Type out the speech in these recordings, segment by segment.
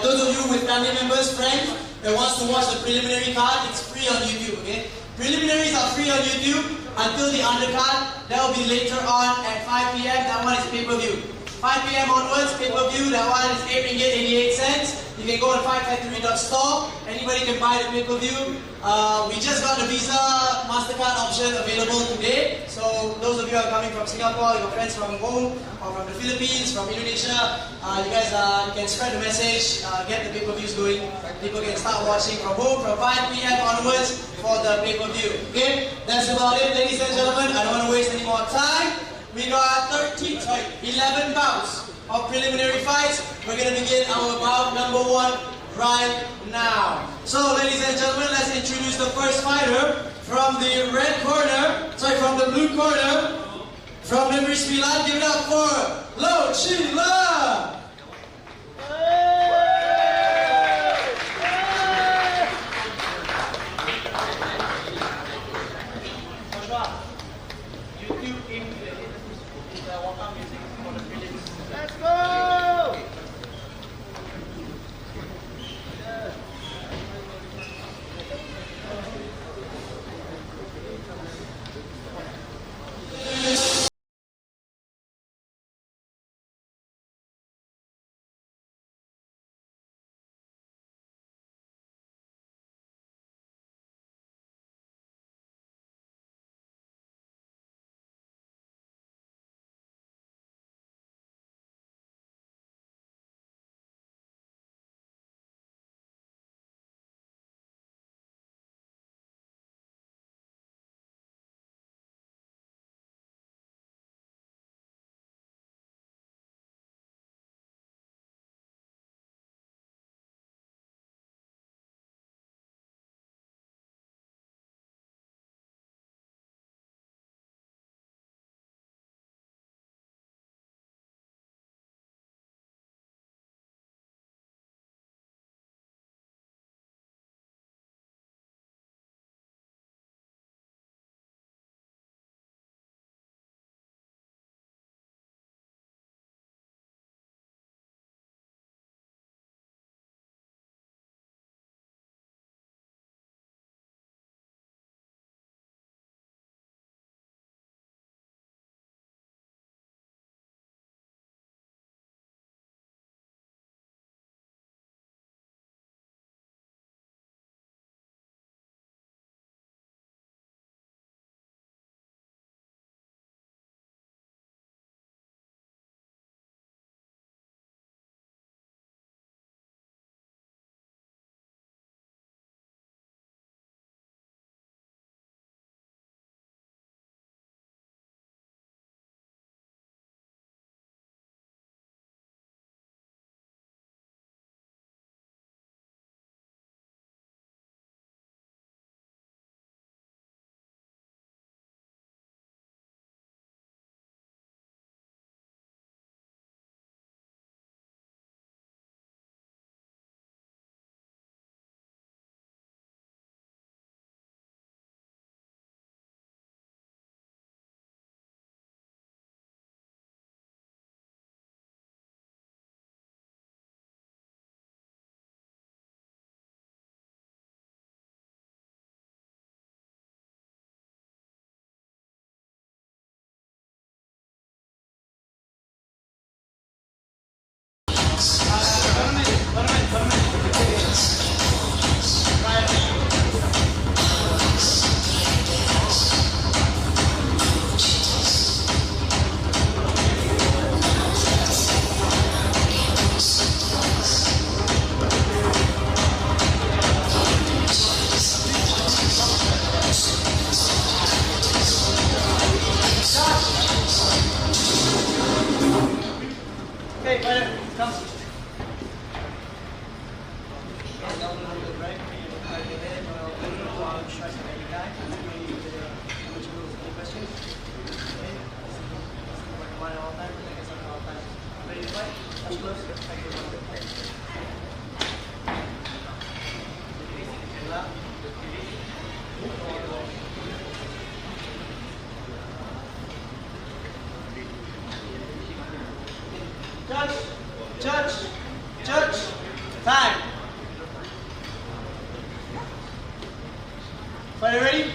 those of you with family members, friends, that wants to watch the preliminary card, it's free on YouTube, okay? Preliminaries are free on YouTube until the undercard. That will be later on at 5 p.m. That one is pay-per-view. 5 p.m. onwards, pay-per-view, that one is 8 ringgit 88 cents. You can go to Factory.store. Anybody can buy the pay-per-view. We just got the Visa MasterCard option available today. So those of you who are coming from Singapore, your friends from home, or from the Philippines, from Indonesia, you guys can spread the message, get the pay-per-views going. People can start watching from home from 5 p.m. onwards for the pay-per-view. Okay, that's about it, ladies and gentlemen. I don't want to waste any more time. We got 11 bouts of preliminary fights. We're going to begin our bout number 1 right now. So, ladies and gentlemen, let's introduce the first fighter from the from the blue corner, from Negeri Sembilan. Give it up for Lo Chee. Let's go! Judge, Time. Fighter ready?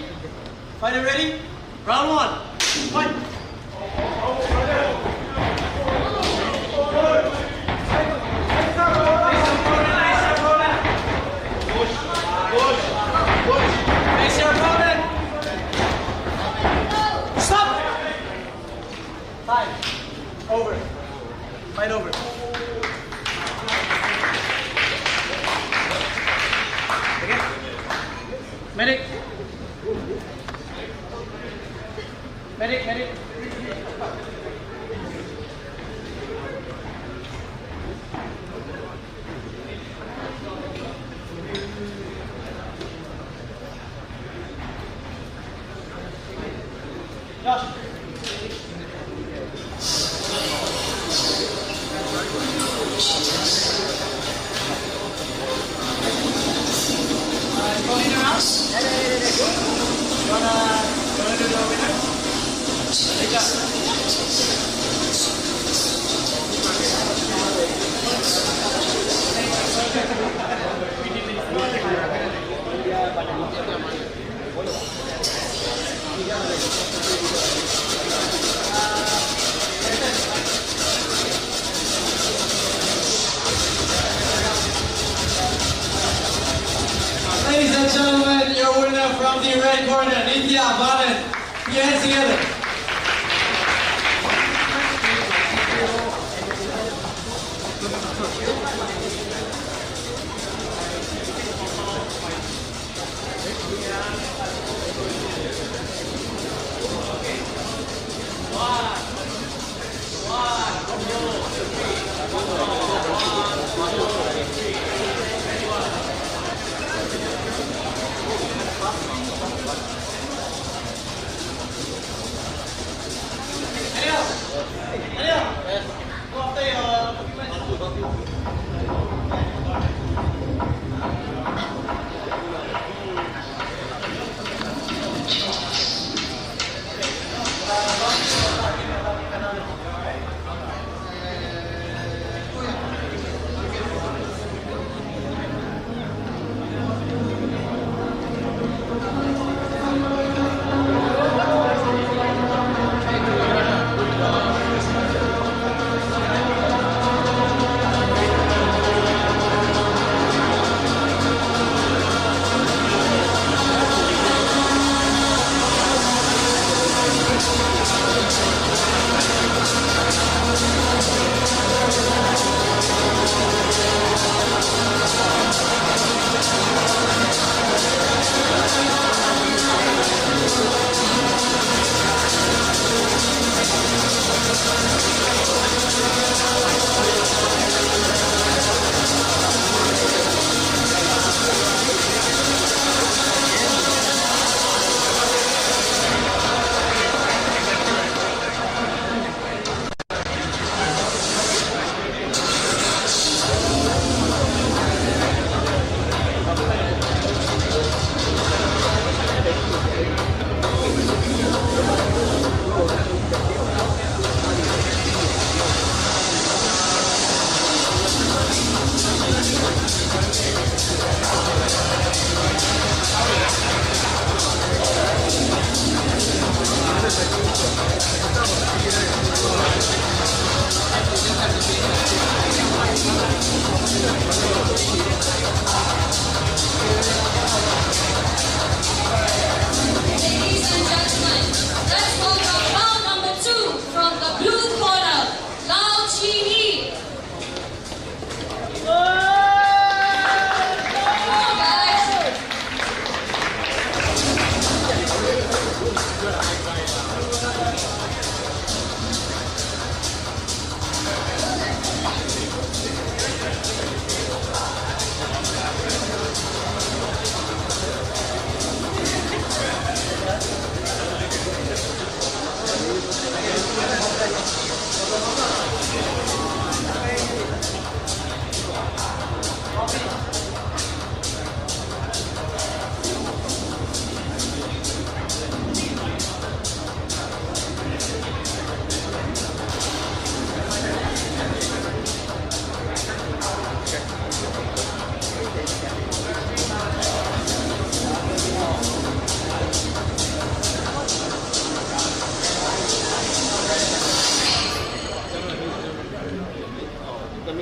Fighter ready? Round 1. Fight. Face your opponent. Stop. Time. Over. Fight over. Okay. Medic. Medic, medic. Josh. Going in your house? You wanna do the winner? Take up. Ladies and gentlemen, your winner from the red corner, Nithia, Vaanan. Put your hands together.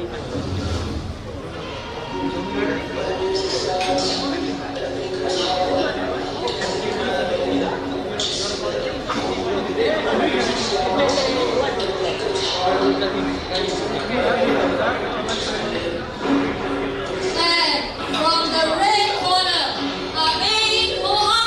from the red corner, Abaine Mohamed.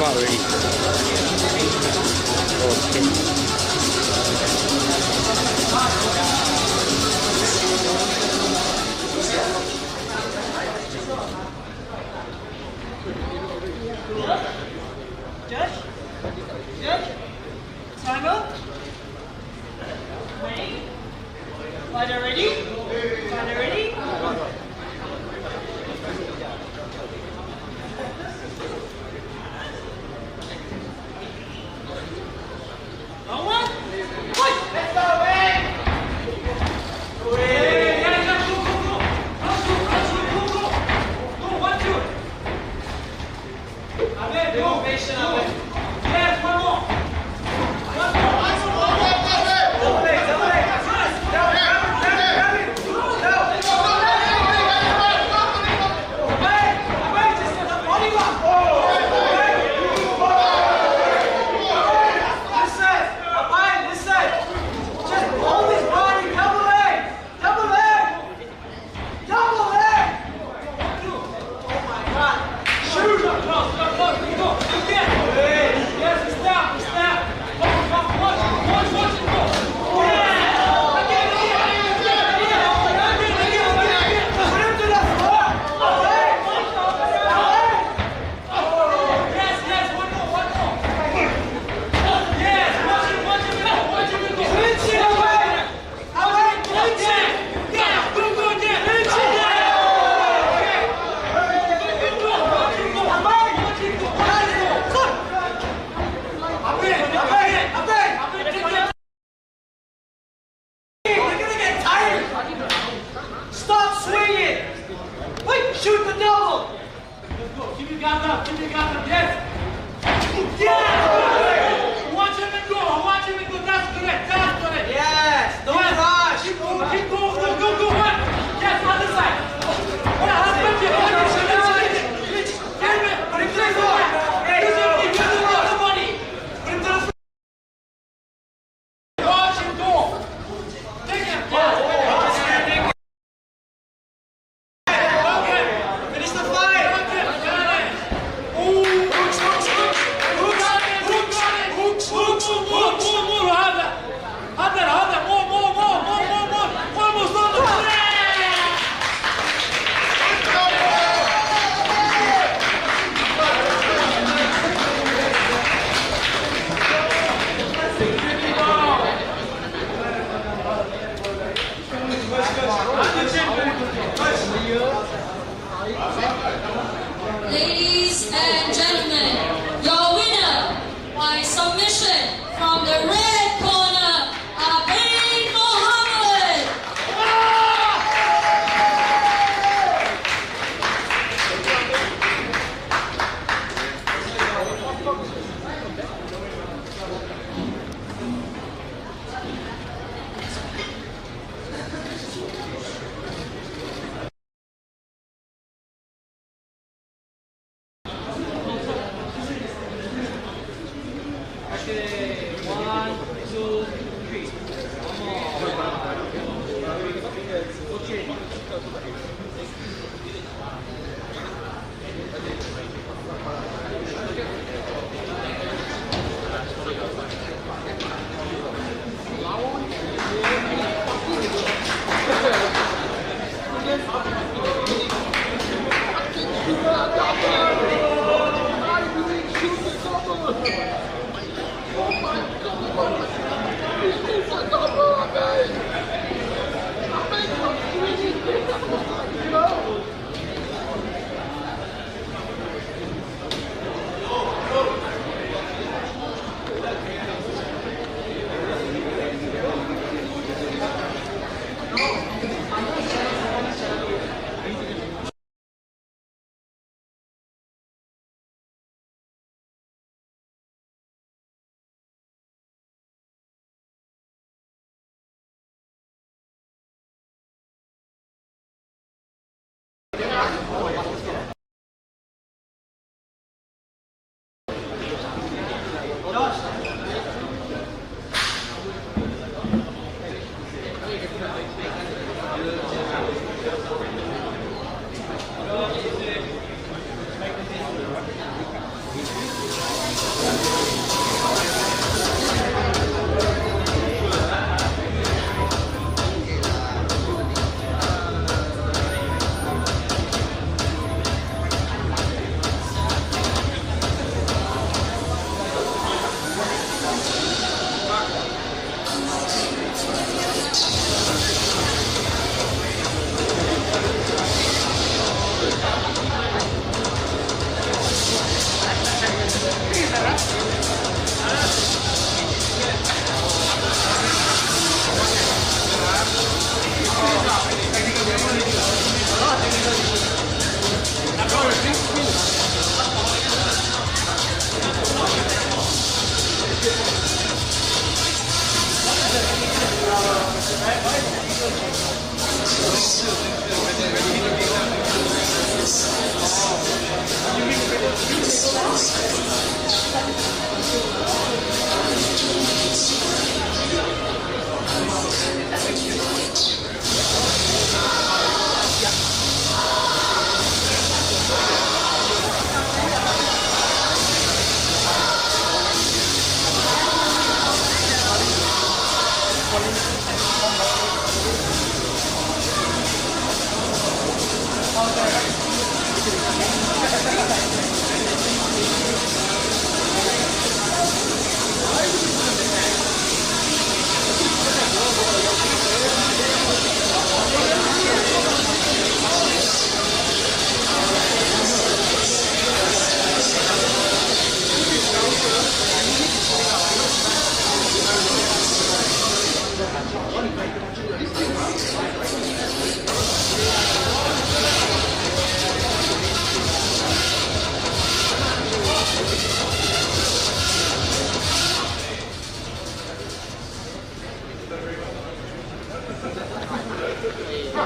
Already. Judge? Judge? Time up? Ready? Fighter ready? Fighter ready? No one? Fight! Let's go, man!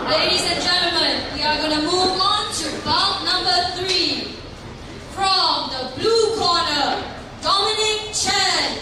Ladies and gentlemen, we are going to move on to bout number 3. From the blue corner, Dominic Chen.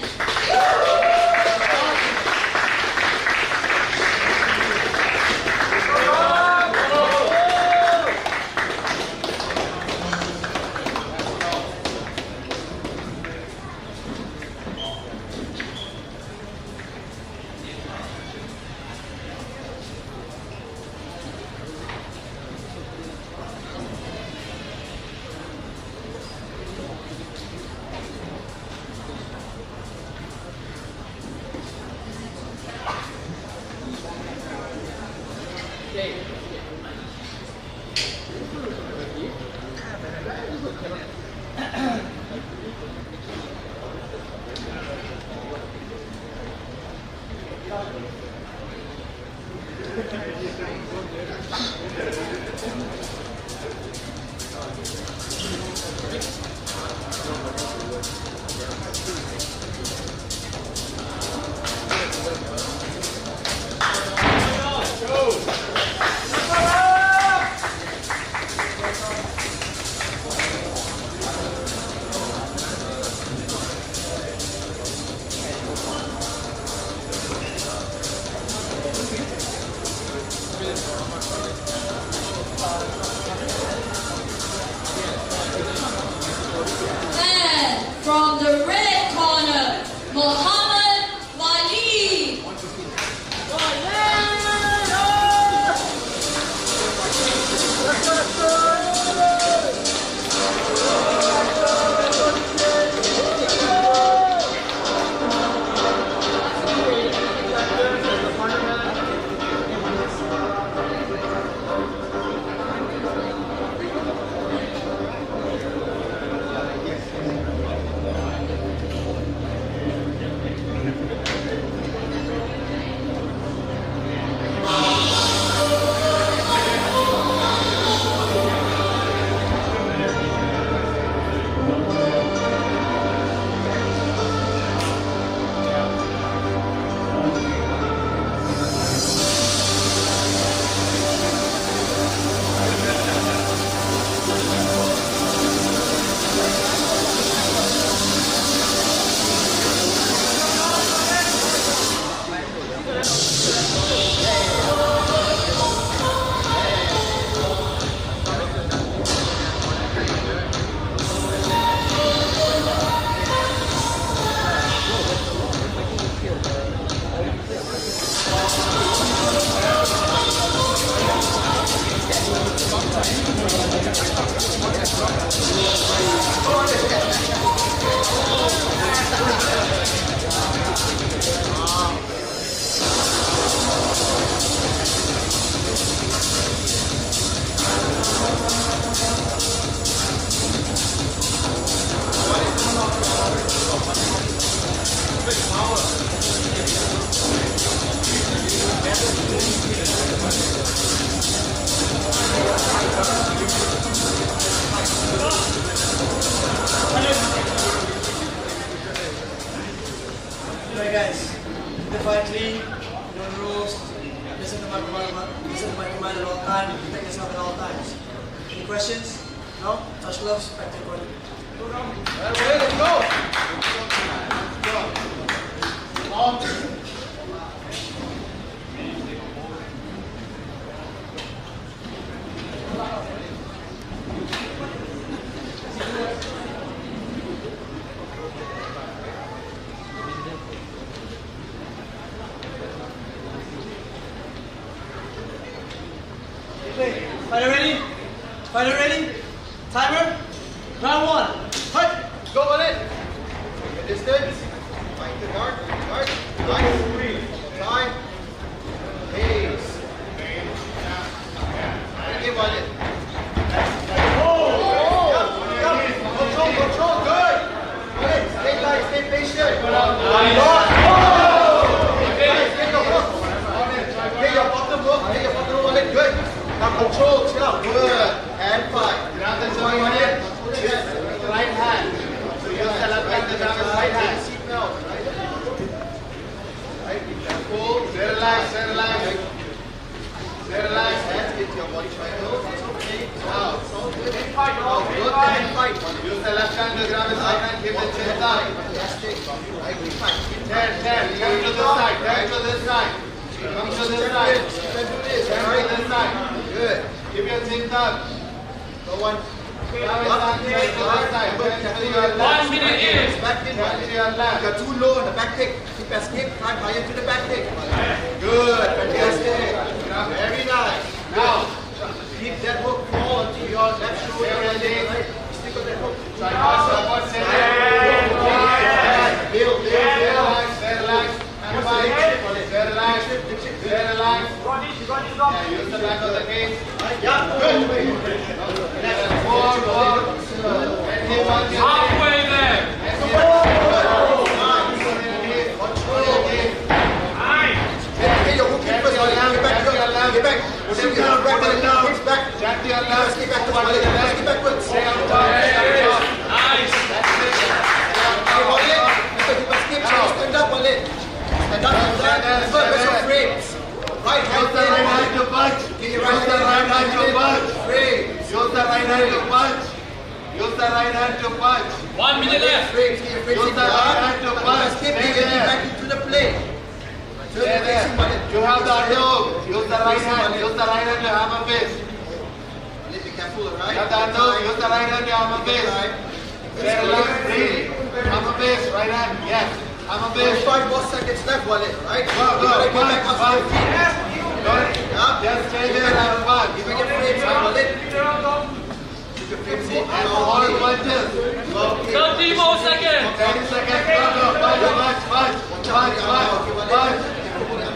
Listen to my command at all times. Protect yourself at all times. Any questions? No? Touch gloves. Back to the corner. Let's go. Fighter ready? Fighter ready? Timer? Round 1. Fight! Go on it. Distance. Fight the guard. Guard. Nice. Time. Pace. Give on it. Control. Good. Good. Stay light. Stay patient. Get your hook. Get your bottom hook. Get your bottom hook on it. Good. Now control. Chill out. Good. And fight. Grab the joint on it. Right hand. So use the left hand to grab his right hand. Right. Cool. Stay relaxed. Stay relaxed. Stay relaxed. Hands get your body triangle. That's okay. Now. Good and fight. Use the left hand to grab his right hand. Give the chin down. Fantastic. Right. Good fight. Turn. Come to this side. Turn to this side. Come to this side. Turn to this. Turn to this side. Good. Give your chin down. Go one. 1 minute in. Back in. You're too low on the back kick. Keep escape. Climb higher to the back kick. Good. Fantastic. Very nice. Now, keep that hook fall onto your left shoulder and then stick with that hook. Build. Relax. Use the back of the cage. Yeah, good. Halfway there. Get your hook in first. Get back. Sit down. Back on the down. Back. Get backwards. Get backwards. Nice. Stand up, Waleed. Stand up. Press your frames. Right hand to punch. Use the right hand to punch. Use the right hand to punch. Use the right hand to punch. 1 minute left. Use the right hand to punch. Stay back into the play. Stay there. You have the underhook. Use the right hand. Use the right hand to hammer fist. Be careful, right? You have the underhook. Use the right hand to hammer fist. Stay relaxed. Breathe. Hammer fist. Right hand. Yes. Hammer fist. 5 more seconds left, Waleed. Right? Go. Just stay there and punch. Give me your frames, Waleed. And all punches. 30 more seconds. 30 seconds. Punch.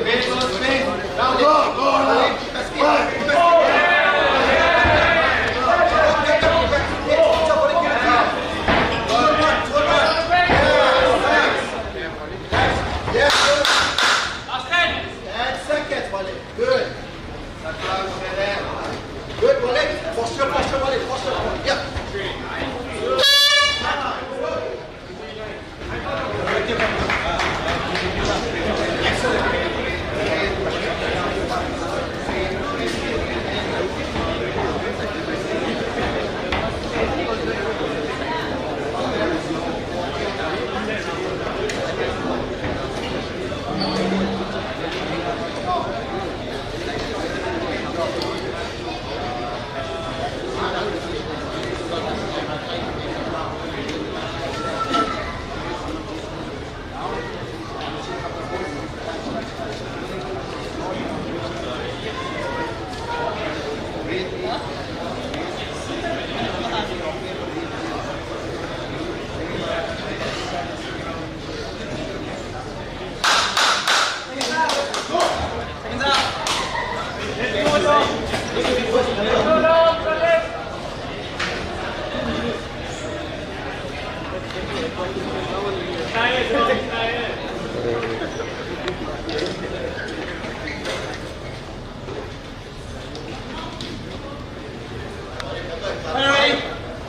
Space. Now go. Last 10. 10 seconds, Waleed. Good. Good, Waleed. Posture, Waleed. Posture. Yep.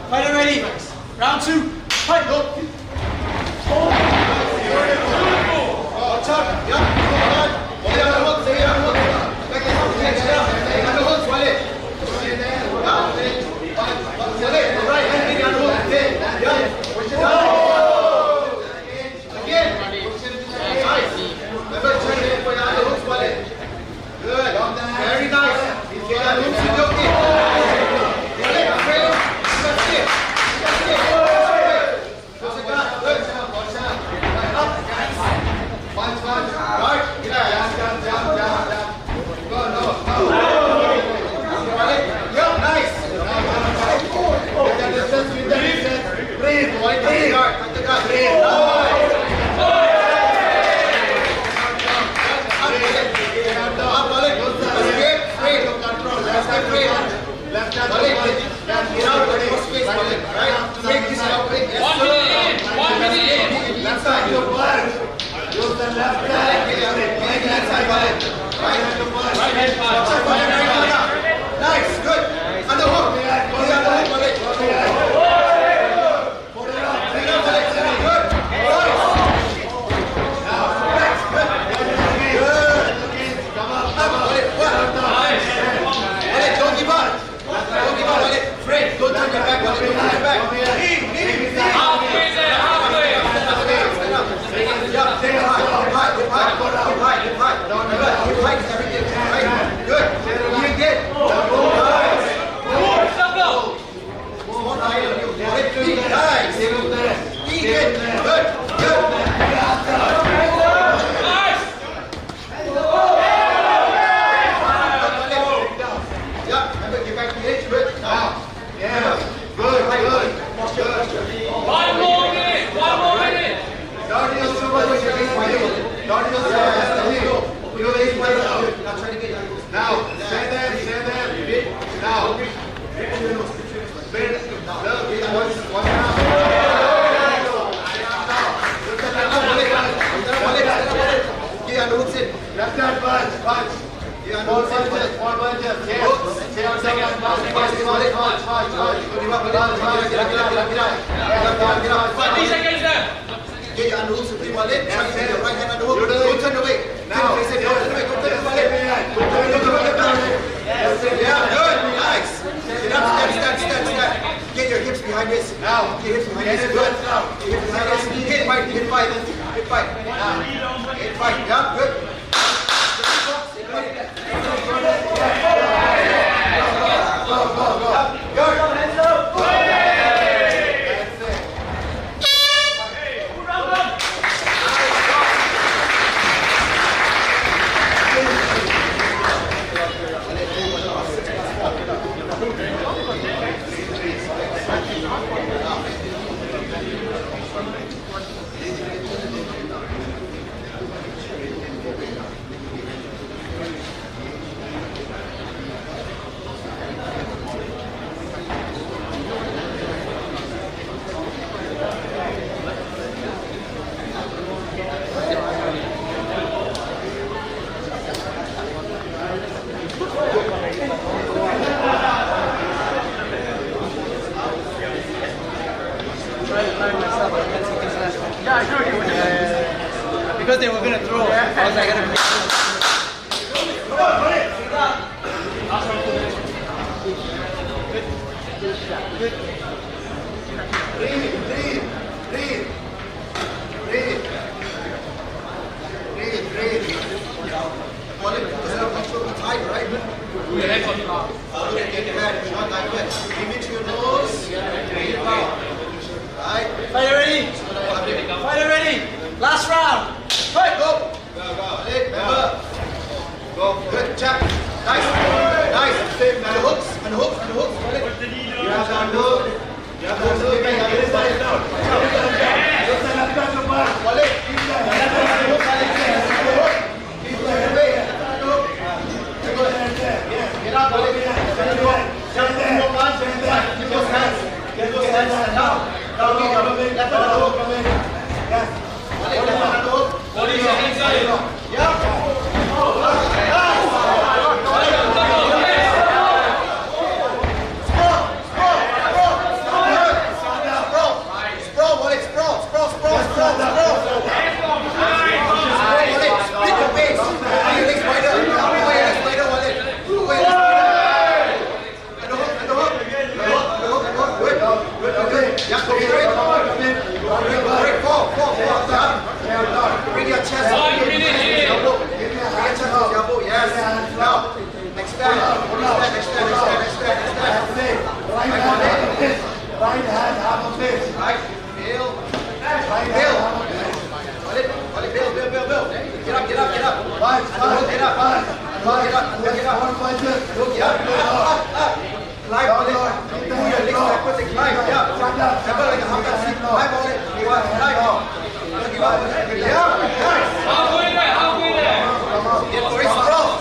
Fighter ready. Round 2. Fight. Go. Watch out. Yeah. Very nice. Nice, good. Underhook. Don't turn your back, don't turn your back. Get your underhook, supreme Waleed. Try to take your right hand underhook. Don't turn away. Now. Don't turn away. Yeah, good. Nice. Get up, stand. Get your hips behind this. Now. Get your hips behind this. Good. Get your hips behind this. Hit fight. Hit fight. Yeah, good. Go. Hands up. Because they were going to throw. I was like, going to Fighter ready! Last round! Fight! Go! Go! Good, jab! Nice! And hooks! You have to underhook! Get up, Get those hands and down. Down, left underhook. Yes. Body is inside. Yeah. Bring your chest up. Yes. Now, next Right hand, half of this. Right, Bill. Bill. Bill. Get up. Right, get up. Get up. Climb, Waleed. Pull your legs backwards and climb. Yeah. Remember, like a half seat. Climb, Waleed. Climb. Yeah. Halfway there. Get for it. Sprawl.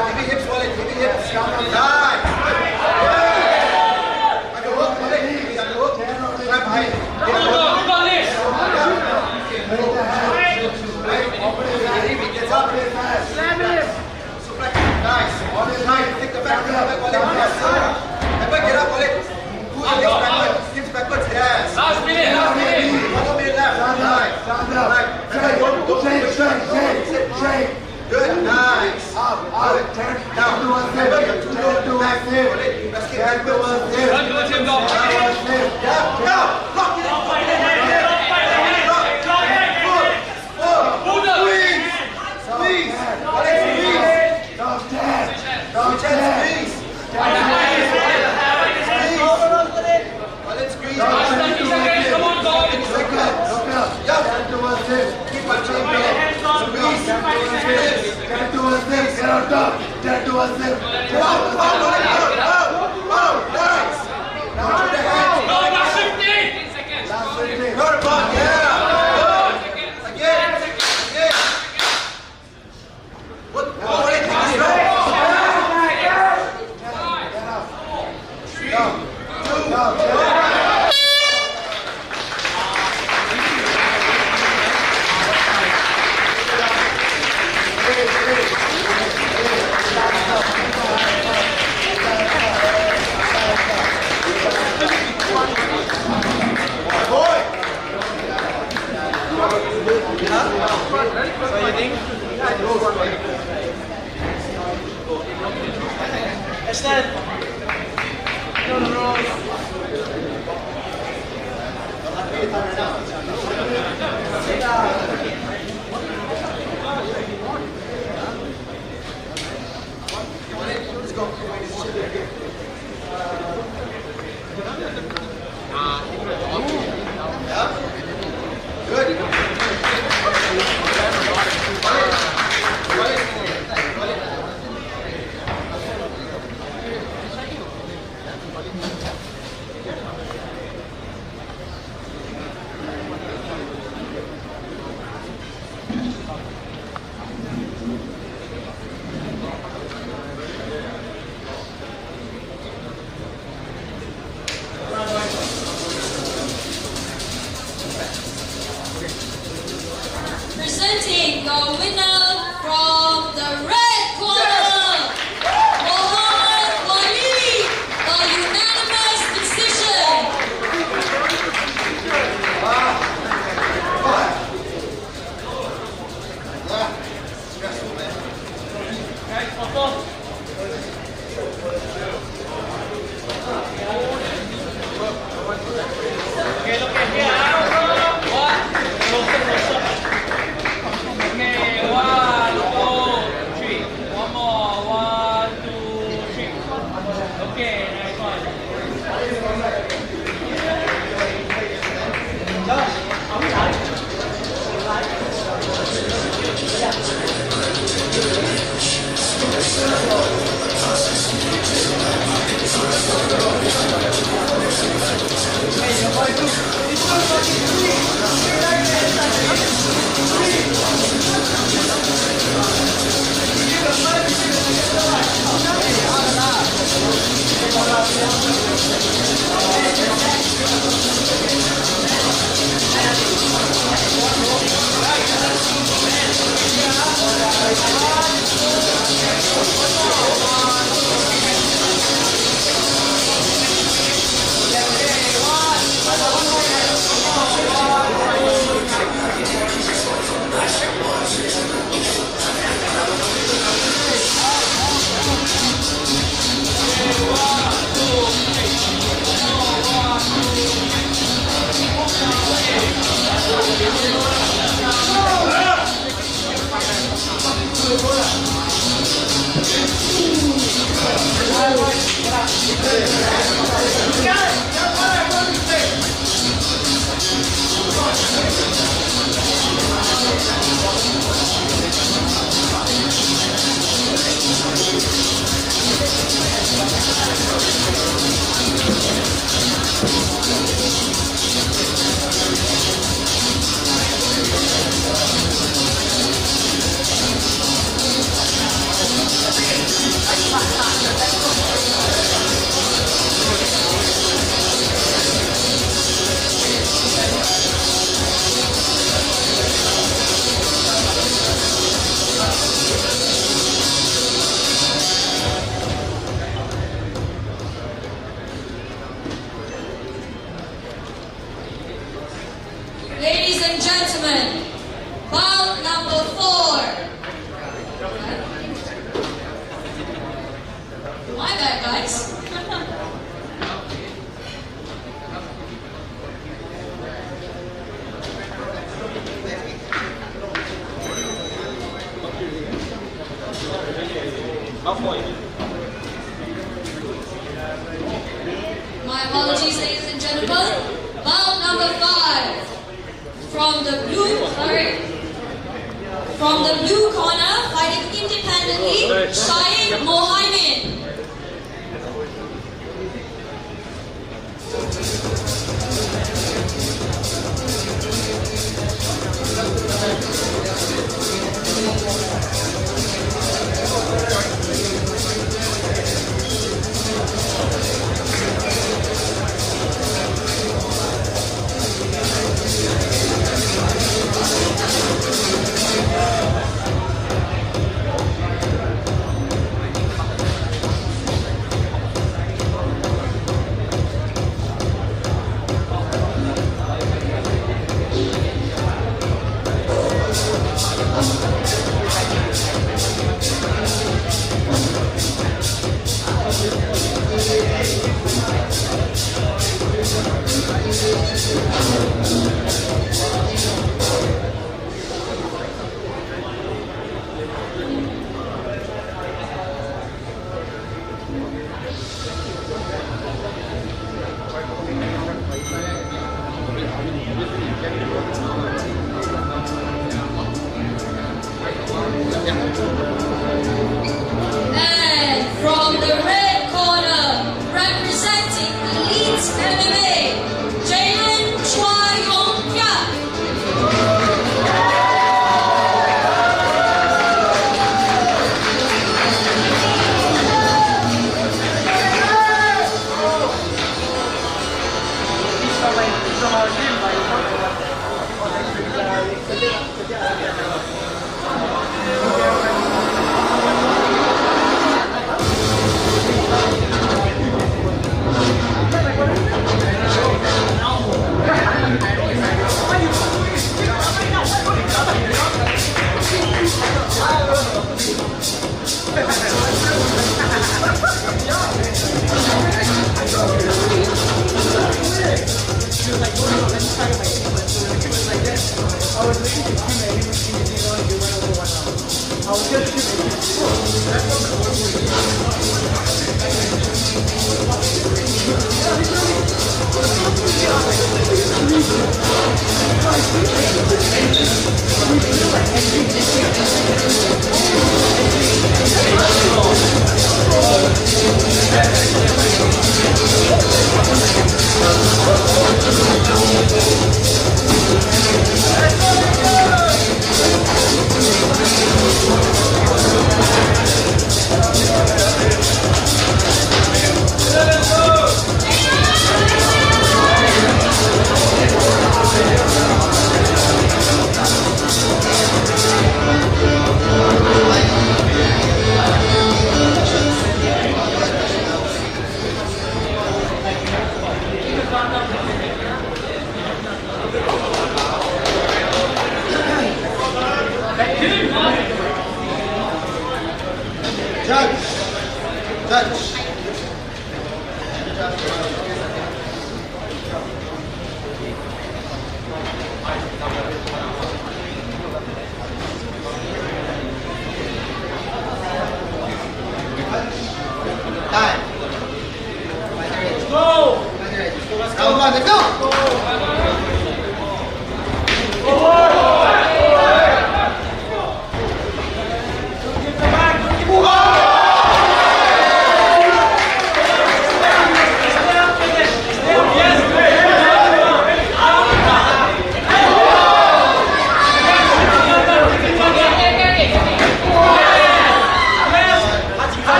Heavy hips, Waleed. Heavy hips. Nice. I can work, Waleed. Climb behind. Look on this. Gets up. Nice. Take the back. Yes. Get up, Waleed. Pull your legs backwards. Hips backwards. Yes. Last minute. 1 minute left. Nice. Shake. Good. Nice. Up. Turn. Down. Lock it in. Squeeze. Presenting the winner from the red corner, Mohamed Waleed, the unanimous decision. Okay, look at here. 1. Okay, 1. My apologies, ladies and gentlemen. Bout number 5. From the blue corner, fighting independently, Syed Mohamed. And from the red corner, representing Elite MMA, Jayden Chua.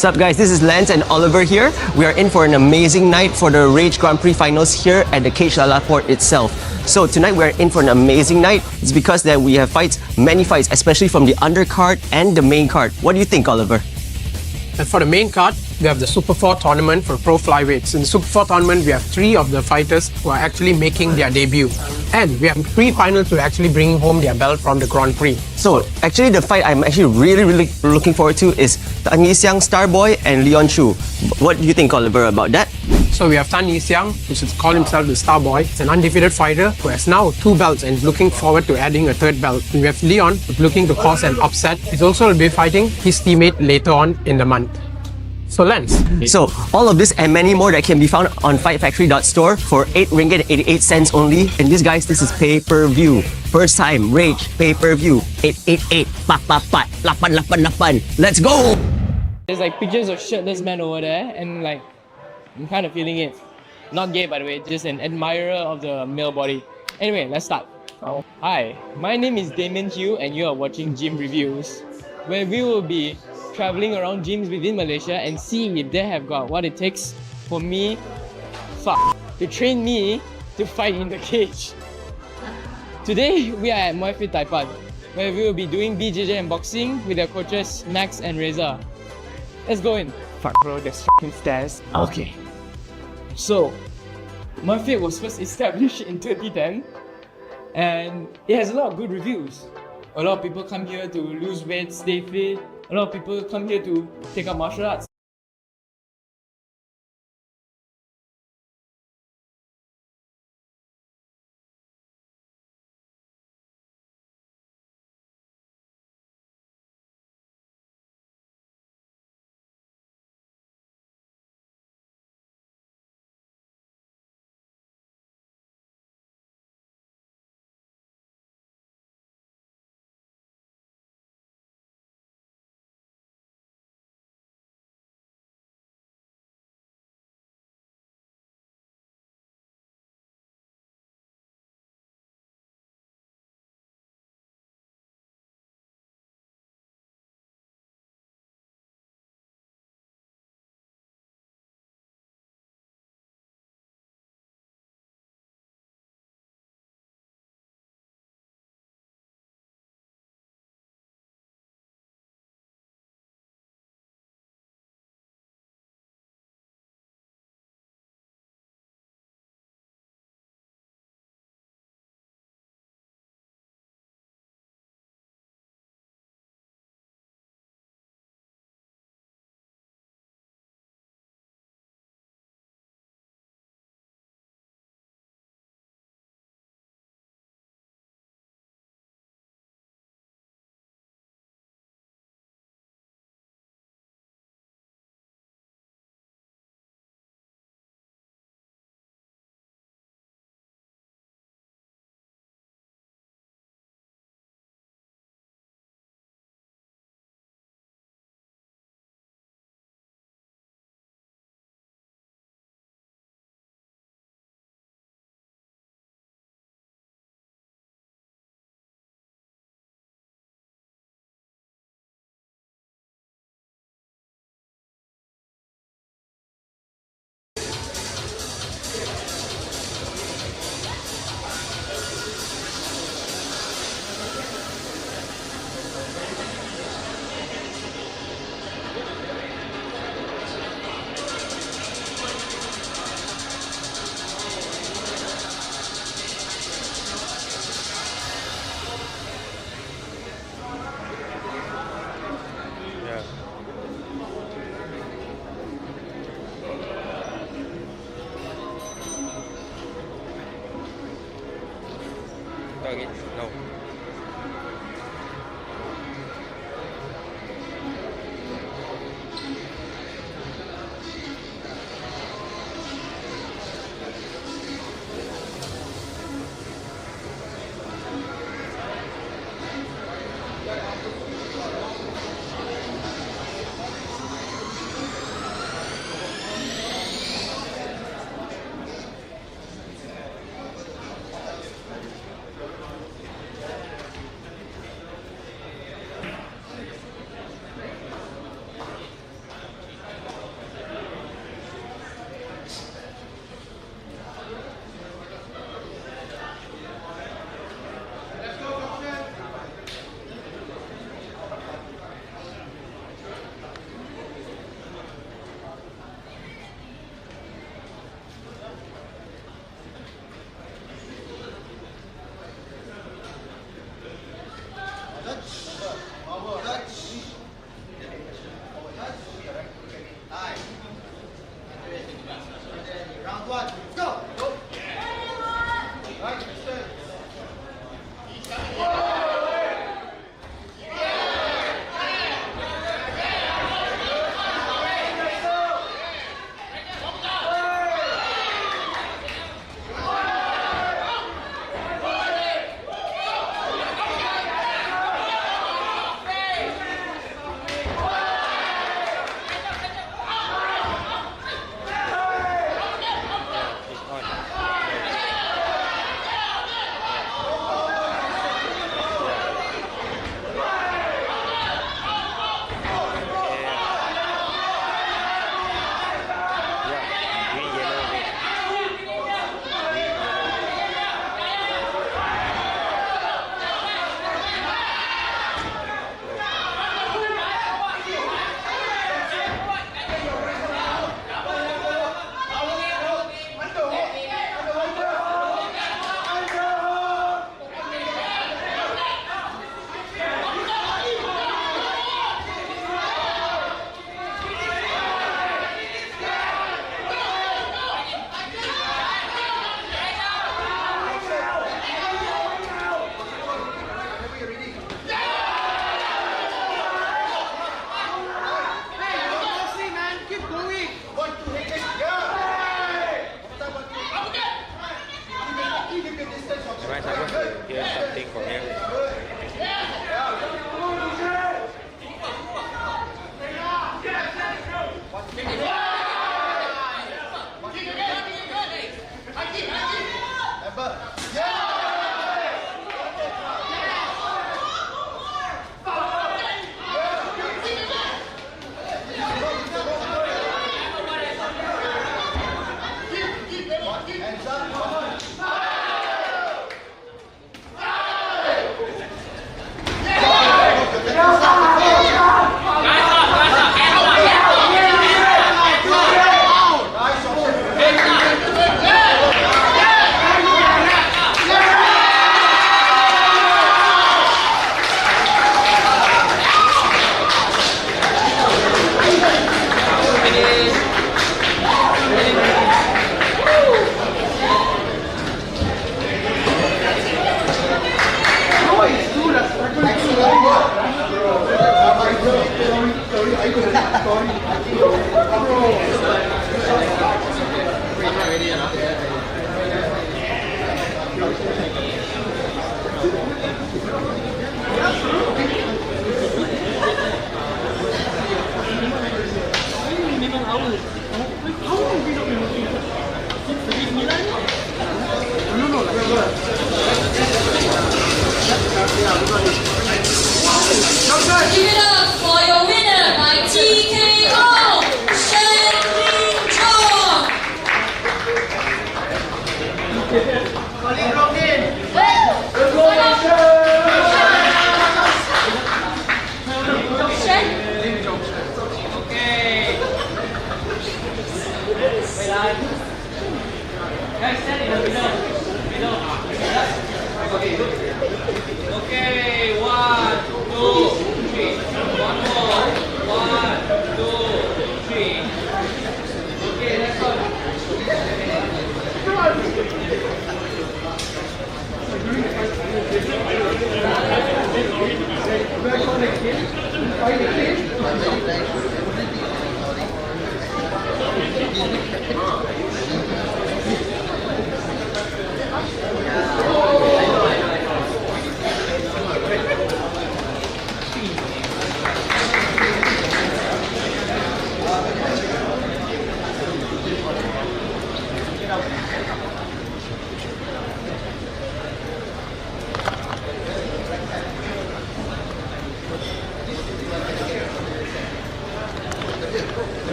Sup guys, this is Lance and Oliver here. We are in for an amazing night for the Rage Grand Prix finals here at the Cage Lalaport itself. So tonight we are in for an amazing night. It's because that we have fights, many fights, especially from the undercard and the main card. What do you think, Oliver? And for the main card, we have the Super 4 tournament for pro flyweights. In the Super 4 tournament, we have 3 of the fighters who are actually making their debut. And we have 3 finals who are actually bringing home their belt from the Grand Prix. So actually the fight I'm actually really looking forward to is Tan Yixiang Starboy and Leon Chu. What do you think, Oliver, about that? So we have Tan Yixiang, who should call himself the Starboy. He's an undefeated fighter who has now 2 belts and is looking forward to adding a 3rd belt. And we have Leon, who's looking to cause an upset. He's also will be fighting his teammate later on in the month. So Lance. So all of this and many more that can be found on fightfactory.store for 8 ringgit 88 cents only. And this guys, this is pay-per-view. First time Rage pay-per-view. 888 pat pat pat 888. Let's go! There's like pictures of shirtless men over there, and like I'm kind of feeling it. Not gay, by the way, just an admirer of the male body. Anyway, let's start. Hi, my name is Damien Hugh and you are watching Gym Reviews, where we will be traveling around gyms within Malaysia and see if they have got what it takes for me to train me to fight in the cage. Today we are at Muay Fit Taipan, where we will be doing BJJ and boxing with our coaches Max and Reza. Let's go in. Fuck bro, there's fucking stairs. Okay. So, Muay Fit was first established in 2010 and it has a lot of good reviews. A lot of people come here to lose weight, stay fit. A lot of people come here to take up martial arts. Target, no.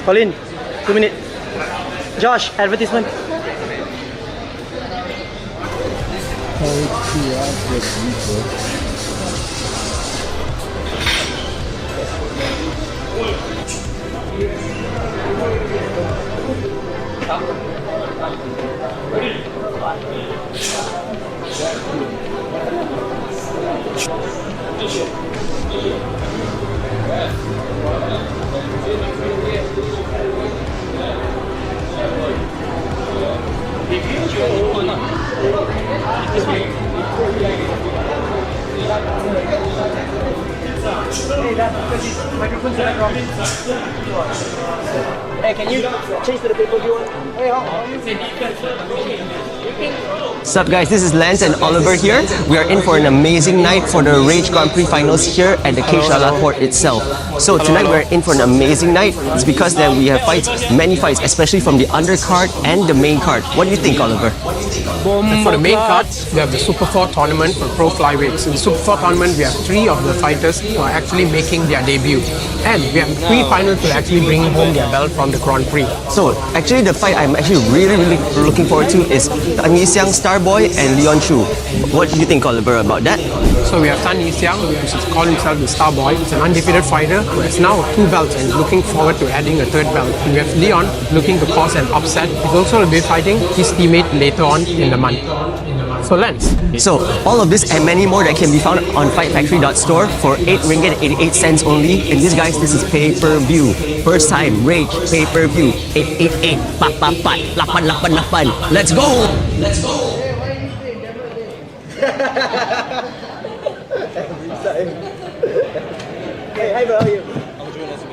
Colin, 2 minutes. Josh, advertisement. Hey, can you change to the pay-per-view one? Hey, how are you? What's up guys, this is Lance and Oliver here. We are in for an amazing night for the Rage Grand Prix finals here at the Kingston Court itself. So tonight we're in for an amazing night. It's because that we have fights, many fights, especially from the undercard and the main card. What do you think, Oliver? And for the main cards, we have the Super 4 tournament for pro flyweights. In the Super 4 tournament, we have 3 of the fighters who are actually making their debut. And we have 3 finals to actually bring home their belt from the Grand Prix. So actually the fight I'm actually really looking forward to is Tan Yixiang Starboy and Leon Chu. What do you think, Oliver, about that? So we have Tan Yixiang, who calls himself the Starboy. He's an undefeated fighter who has now 2 belts and is looking forward to adding a 3rd belt. And we have Leon looking to cause an upset. He's also will be fighting his teammate later on in the month. So Lance. So all of this and many more that can be found on fightfactory.store for 8 ringgit 88 cents only. And this guys, this is pay-per-view. First time Rage pay-per-view 888 888. Let's go! Let's go! Hey, hi bro, how are you?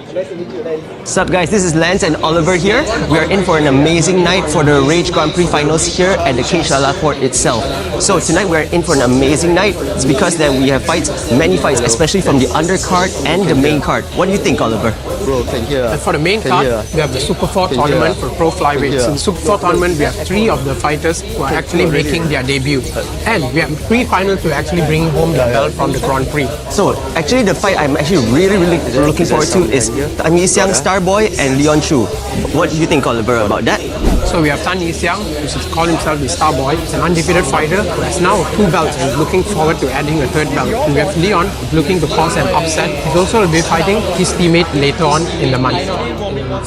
Nice to meet you. What's up guys, this is Lance and Oliver here. We are in for an amazing night for the Rage Grand Prix finals here at the Kingston Court itself. So tonight we are in for an amazing night. It's because that we have fights, many fights, especially from the undercard and the main card. What do you think, Oliver? Bro, can hear. And for the main card, we have the Super 4 tournament for pro flyweights. In the Super 4 tournament, we have 3 of the fighters who are actually making their debut. And we have 3 finals to actually bring home the belt from the Grand Prix. So actually the fight I'm actually really looking forward to is Tan Yixiang Starboy and Leon Chu. What do you think, Oliver, about that? So we have Tan Yixiang, who calls himself the Starboy. He's an undefeated fighter who has now 2 belts and is looking forward to adding a 3rd belt. And we have Leon looking to cause an upset. He's also will be fighting his teammate later on in the month.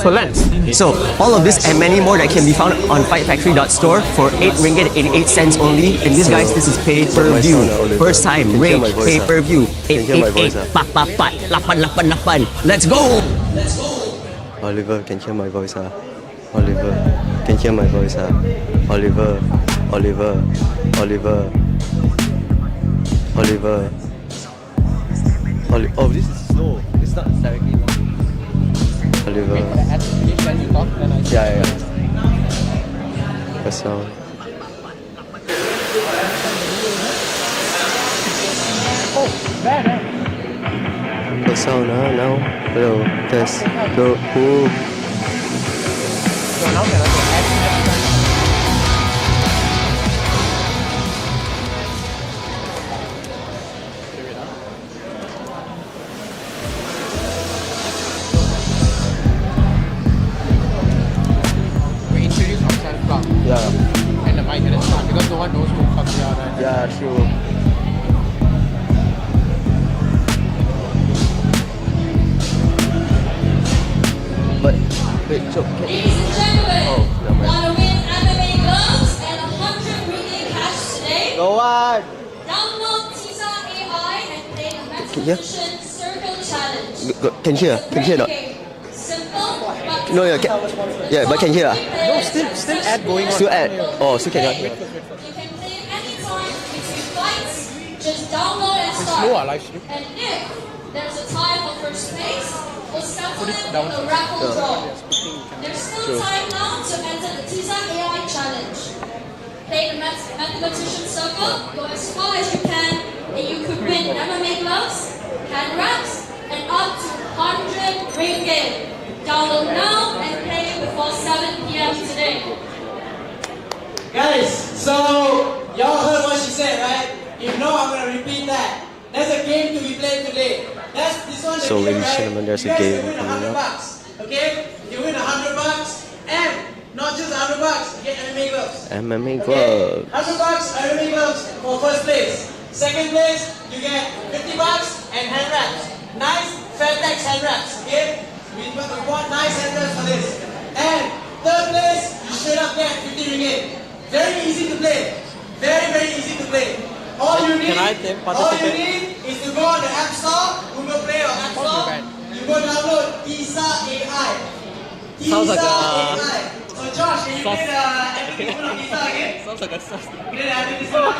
So Lance. So all of this and many more that can be found on fightfactory.store for 8 ringgit 88 cents only. And this guys, this is pay-per-view. First time Rage pay-per-view 888 888. Let's go! Let's go! Oliver, can hear my voice, Oliver, can hear my voice, Oliver, Oliver, Oliver, Oliver. Oh, this is slow. It's not directly. Oliver. Yeah. The sound. Oh, bad. The sound, now. Hello, test. Go. Ooh. So now can I we introduce ourselves, Yeah. and the mic at the start because no one knows who Fakhri are, right? Yeah, true. But wait, so Ladies and gentlemen, want to win Abaine gloves and 100 ringgit cash today? go on. Download Tisa AI and play the Yeah. Mathematician Circle Challenge. Can hear not? Simple but No, yeah, yeah, but can hear. No, still ad going on. Still ad. Oh, still cannot hear. You can play anytime between fights. Just download and It's start. slow, live stream. And if there's a tie for first place, we'll settle it with a raffle draw. There's still time now to enter the Tiza AI challenge. Play the mathematician circle, go as far as you can, and you could win MMA gloves, hand wraps, and up to 100 ringgit. Download now and play before 7 p.m. today. Guys, so y'all heard what she said, right? If no, I'm gonna repeat that. There's a game to be played today. That's this one. So, ladies and gentlemen, there's a game You guys coming win up. $100, okay? You win $100, and not just $100, you get MMA gloves. MMA Okay? gloves. $100 MMA gloves for first place. Second place, you get $50 and hand wraps. Nice Fairtex hand wraps, okay? We bought nice hand wraps for this. And third place, you straight up get 50 ringgit. Very easy to play. Very, very easy to play. All you need is to go on the App Store, Google Play or App Store. You go download Tiza AI. Tiza AI. So Josh, can you play the advertisement of Tiza again? Sounds like a sauce. Play the advertisement.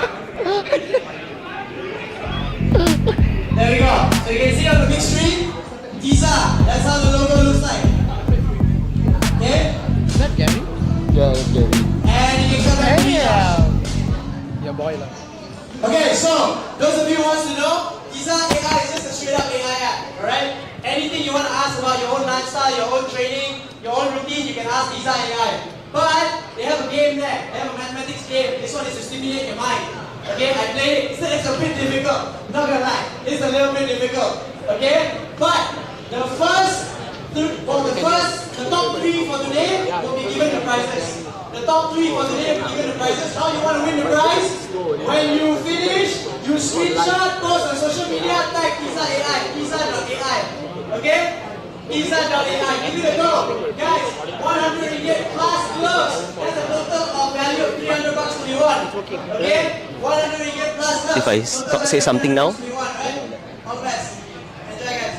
There we go. So you can see on the big screen, Tiza. That's how the logo looks like. Okay? Is that Gary? Yeah, that's good. And you can come back here. Your boy lah. Okay, so those of you who wants to know, Tiza AI is just a straight up AI app, alright? Anything you want to ask about your own lifestyle, your own training, your own routine, you can ask Tiza AI. But they have a game there. They have a mathematics game. This one is to stimulate your mind. Okay, I played it. It's a bit difficult. Not gonna lie, it's a little bit difficult. Okay, but the top three for today will be given the prizes. The top three for today will be given the prizes. How you want to win the prize? When you finish, you screenshot, post on social media, tag Tiza AI, Tiza.ai. Okay? Tiza.ai. Give it a go. Guys, 100 ringgit plus gloves. That's a total of value of $300 to be won. Okay? 100 ringgit plus gloves. If I say something now? All the best. Enjoy, guys.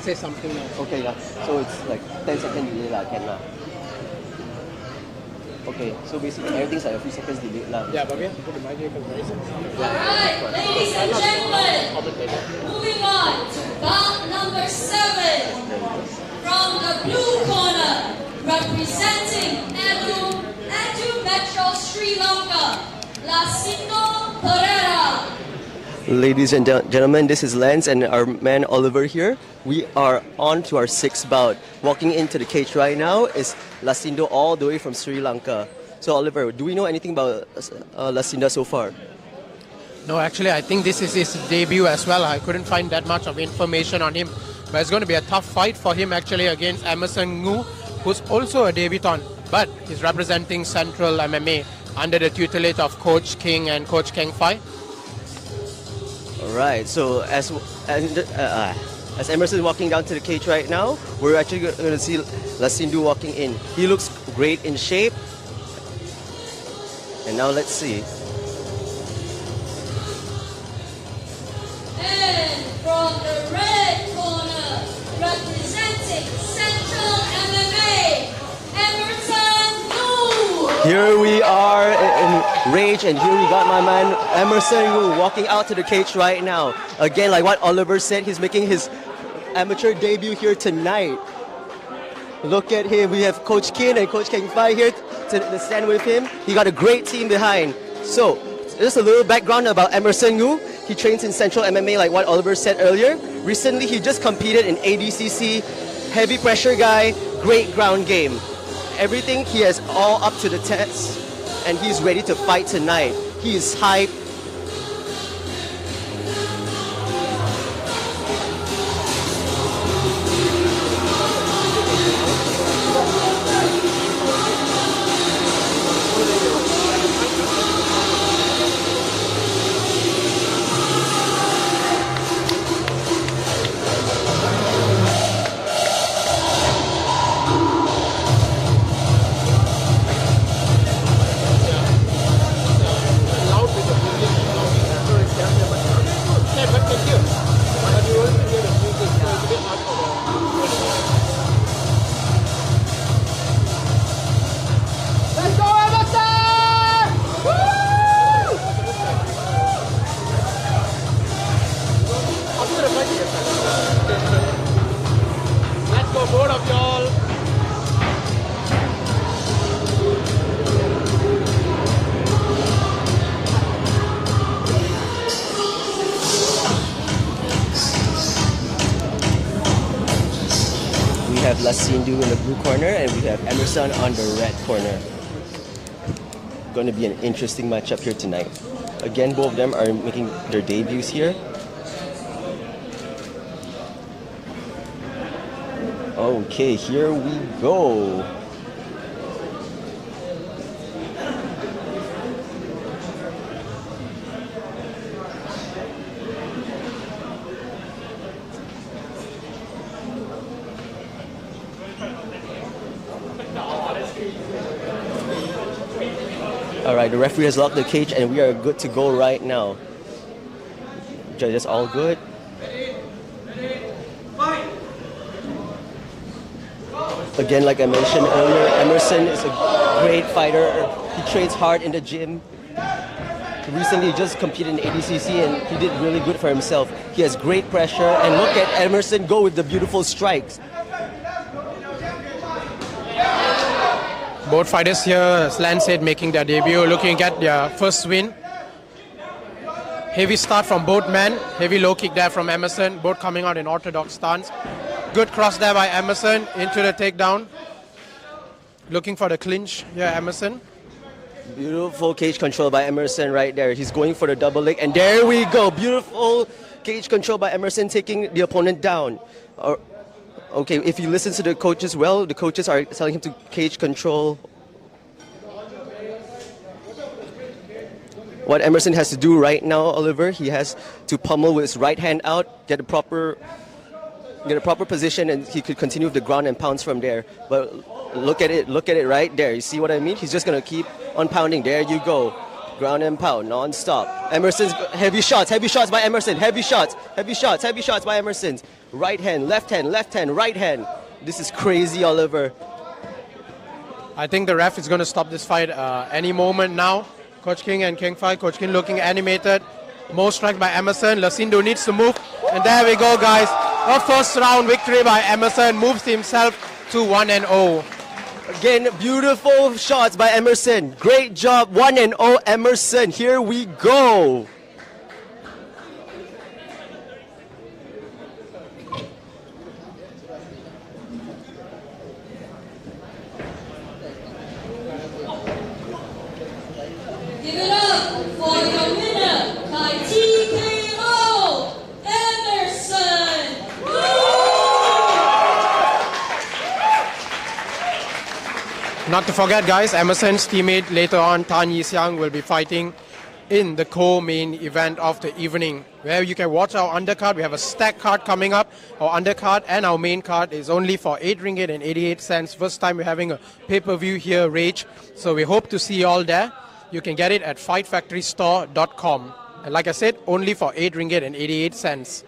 Say something now. Okay, yeah. So it's like 10 second delay lah, can lah. Okay, so basically everything's like a few seconds delay lah. Yeah, but we have to put the mic here because very sensitive. Alright, ladies and gentlemen, moving on to bout number 7. From the blue corner, representing Edu Metro Sri Lanka, Lasindu Perrera. Ladies and gentlemen, this is Lance and our man Oliver here. We are on to our 6th bout. Walking into the cage right now is Lasindu all the way from Sri Lanka. So Oliver, do we know anything about Lasindu so far? No, actually, I think this is his debut as well. I couldn't find that much of information on him. But it's going to be a tough fight for him actually against Emerson, who's also a debutant. But he's representing Central MMA under the tutelage of Coach King and Coach Keng Fai. Alright, so as Emerson is walking down to the cage right now, we're actually going to see Lasindu walking in. He looks great in shape. And now let's see. And from the red corner, representing Central MMA, Emerson. Here we are in Rage, and here we got my man Emerson walking out to the cage right now. Again, like what Oliver said, he's making his amateur debut here tonight. Look at him. We have Coach Kin and Coach Keng Fai here to stand with him. He got a great team behind. So, just a little background about Emerson Ngu. He trains in Central MMA like what Oliver said earlier. Recently, he just competed in ADCC. Heavy pressure guy, great ground game. Everything he has all up to the test, and he's ready to fight tonight. He is hyped. have Lasindu in the blue corner and we have Emerson on the red corner. Going to be an interesting matchup here tonight. Again, both of them are making their debuts here. Okay, here we go. Alright, the referee has locked the cage and we are good to go right now. Judges all good. Again, like I mentioned earlier, Emerson is a great fighter. He trains hard in the gym. Recently just competed in ADCC and he did really good for himself. He has great pressure and look at Emerson go with the beautiful strikes. Both fighters here, as Lan said, making their debut, looking at their first win. Heavy start from both men, heavy low kick there from Emerson, both coming out in orthodox stance. Good cross there by Emerson into the takedown. Looking for the clinch here, Emerson. Beautiful cage control by Emerson right there. He's going for the double leg and there we go. Beautiful cage control by Emerson taking the opponent down. Okay, if you listen to the coaches well, the coaches are telling him to cage control. What Emerson has to do right now, Oliver, he has to pummel with his right hand out, get a proper position, and he could continue with the ground and pounds from there. But look at it right there. You see what I mean? He's just gonna keep on pounding. There you go. Ground and pound, non-stop. Emerson's heavy shots by Emerson. Heavy shots by Emerson. Right hand, left hand, right hand. This is crazy, Oliver. I think the ref is going to stop this fight any moment now. Coach King and King fight. Coach King looking animated. More strike by Emerson. Lasindu needs to move. And there we go, guys. A first round victory by Emerson. Moves himself to 1-0. Again, beautiful shots by Emerson. Great job, 1-0 Emerson. Here we go. Give it up for your winner by TKO, Emerson. Not to forget, guys, Emerson's teammate later on, Tan Yisiang, will be fighting in the co-main event of the evening, where you can watch our undercard. We have a stack card coming up. Our undercard and our main card is only for 8 ringgit and 88 cents. First time we're having a pay-per-view here, Rage. So we hope to see you all there. You can get it at fightfactorystore.com. And like I said, only for 8 ringgit and 88 cents.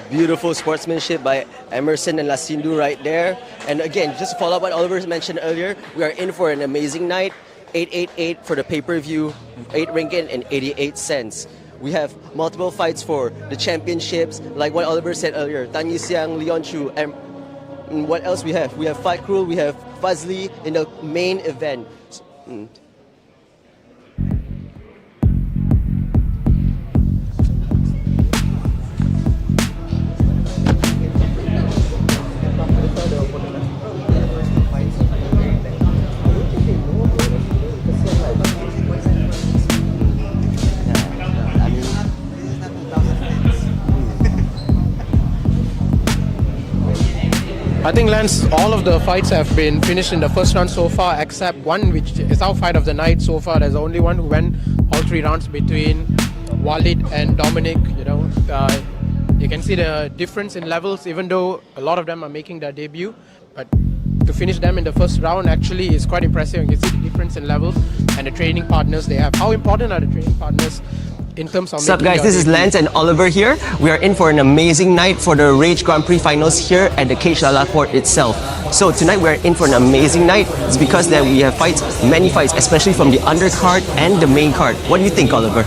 Beautiful sportsmanship by Emerson and Lasindu right there. And again, just to follow up what Oliver mentioned earlier, we are in for an amazing night. 888 for the pay-per-view, 8 ringgit and 88 cents. We have multiple fights for the championships, like what Oliver said earlier. Tan Yisiang, Leon Chu, and what else we have? We have Fight Crew, we have Fazli in the main event. I think, Lance, all of the fights have been finished in the first round so far, except one, which is our fight of the night so far. There's only one who went all 3 rounds between Waleed and Dominic. You can see the difference in levels, even though a lot of them are making their debut. But to finish them in the first round actually is quite impressive. You can see the difference in levels and the training partners they have. How important are the training partners in terms of What's up, guys? This is Lance and Oliver here. We are in for an amazing night for the Rage Grand Prix finals here at the Cage Lalaport itself. So tonight we're in for an amazing night. It's because that we have many fights, especially from the undercard and the main card. What do you think, Oliver? I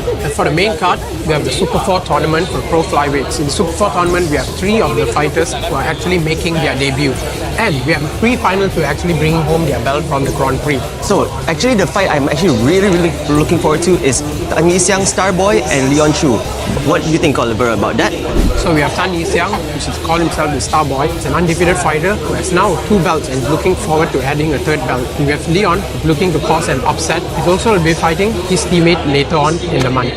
think And for the main card, we have the Super 4 tournament for pro flyweights. In the Super 4 tournament, we have 3 of the fighters who are actually making their debut. And we have 3 finals who are actually bringing home their belt from the Grand Prix. So actually the fight I'm actually really looking forward to is Tan Yixiang Starboy and Leon Chu. What do you think, Oliver, about that? So we have Tan Yixiang, which is called himself the Starboy. He's an undefeated fighter who has now 2 belts and is looking forward to adding a 3rd belt. And we have Leon looking to cause an upset. He's also will be fighting his teammate later on in the month.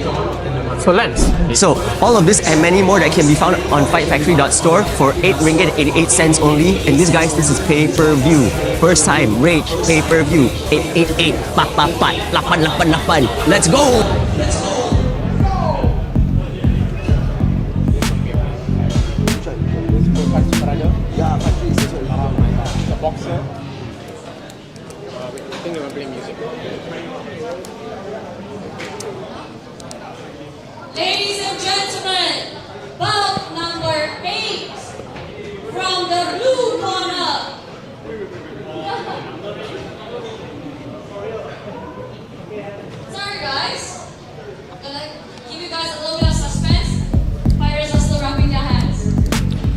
So Lance. So all of this and many more that can be found on fightfactory.store for 8 ringgit 88 cents only. And this, guys, this is pay-per-view. First time Rage pay-per-view 888 888. Let's go! Let's go! Yeah, Fathris is the boxer. I think they will play music. Ladies and gentlemen, bout number 8 from the blue corner. Sorry guys, I'm gonna give you guys a little bit of suspense. Fighters are still wrapping their hands.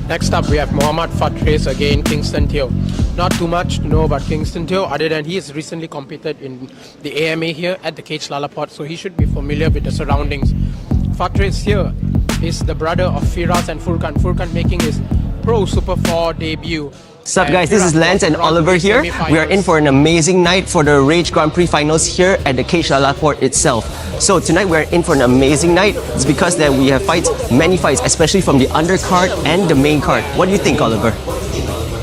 Next up, we have Mohamed Fathris again, Kingston Teoh. Not too much to know about Kingston Teoh, other than he has recently competed in the AMA here at the Cage Lalaport, so he should be familiar with the surroundings. Fathris here is the brother of Firas and Furkan. Furkan making his Pro Super 4 debut. What's up, guys? This is Lance and Oliver here. We are in for an amazing night for the Rage Grand Prix finals here at the Cage Lalaport itself. So tonight we are in for an amazing night. It's because that we have many fights, especially from the undercard and the main card. What do you think, Oliver?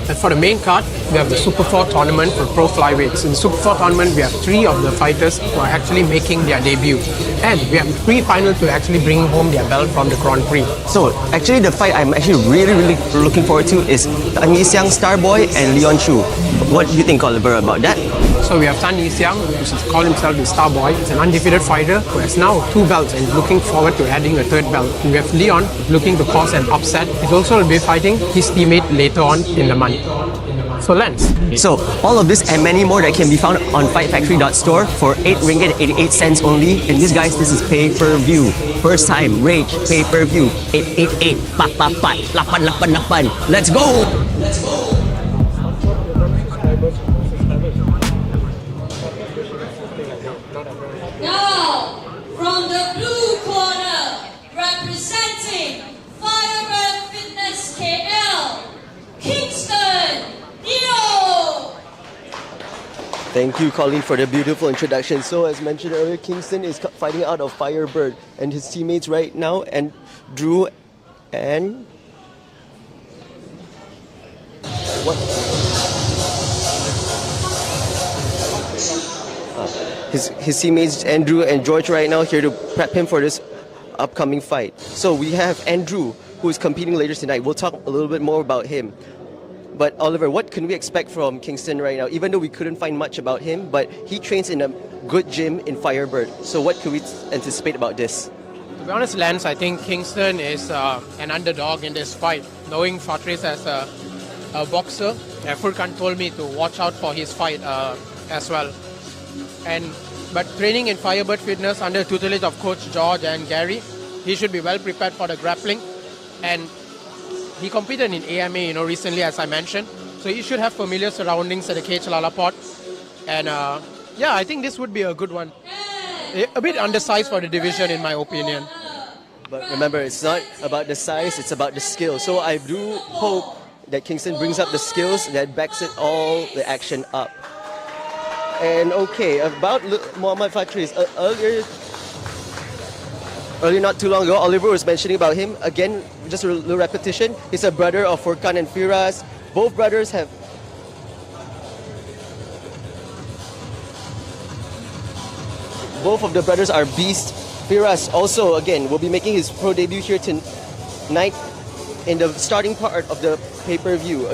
And for the main card, we have the Super 4 tournament for pro flyweights. In the Super 4 tournament, we have 3 of the fighters who are actually making their debut. And we have 3 finals who are actually bringing home their belt from the Grand Prix. So actually the fight I'm actually really looking forward to is Tan Yixiang Starboy and Leon Chu. What do you think, Oliver, about that? So we have Tan Yixiang, which is called himself the Starboy. He's an undefeated fighter who has now 2 belts and is looking forward to adding a 3rd belt. And we have Leon looking to cause an upset. He's also will be fighting his teammate later on in the month. So Lance. So all of this and many more that can be found on fightfactory.store for 8 ringgit 88 cents only. And this, guys, this is pay-per-view. First time Rage pay-per-view 888 888. Let's go! Let's go! Now, from the blue corner, representing Firebird Fitness KL, Kingston, Teoh. Thank you, Colleen, for the beautiful introduction. So, as mentioned earlier, Kingston is fighting out of Firebird, and his teammates right now, and Drew and what? His teammates Andrew and George right now here to prep him for this upcoming fight. So we have Andrew, who is competing later tonight. We'll talk a little bit more about him. But Oliver, what can we expect from Kingston right now? Even though we couldn't find much about him, but he trains in a good gym in Firebird. So what can we anticipate about this? To be honest, Lance, I think Kingston is an underdog in this fight. Knowing Fathris as a boxer, Furkan told me to watch out for his fight as well. But training in Firebird Fitness under tutelage of Coach George and Gary, he should be well prepared for the grappling. And he competed in AMA, recently, as I mentioned. So he should have familiar surroundings at the Cage Lalaport. And I think this would be a good one. A bit undersized for the division, in my opinion. But remember, it's not about the size, it's about the skill. So I do hope that Kingston brings up the skills that backs it all the action up. And okay, about Mohamed Fathris, earlier not too long ago, Oliver was mentioning about him. Again, just a little repetition. He's a brother of Furkan and Firas. Both brothers have... Both of the brothers are beasts. Firas also, again, will be making his pro debut here tonight in the starting part of the pay-per-view.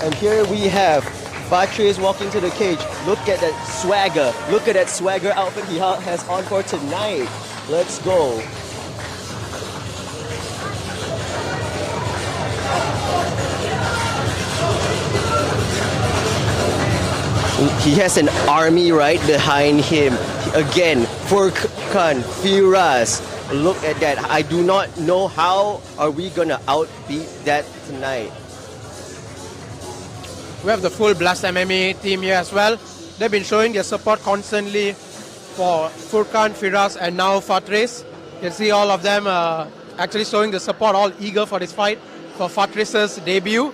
And here we have Fathris walking to the cage. Look at that swagger. Look at that swagger outfit he has on for tonight. Let's go. He has an army right behind him. Again, Furkan, Firas. Look at that. I do not know how are we gonna outbeat that tonight. We have the full Blast MMA team here as well. They've been showing their support constantly for Furkan, Firas, and now Fathris. You can see all of them actually showing the support, all eager for this fight, for Fathris' debut.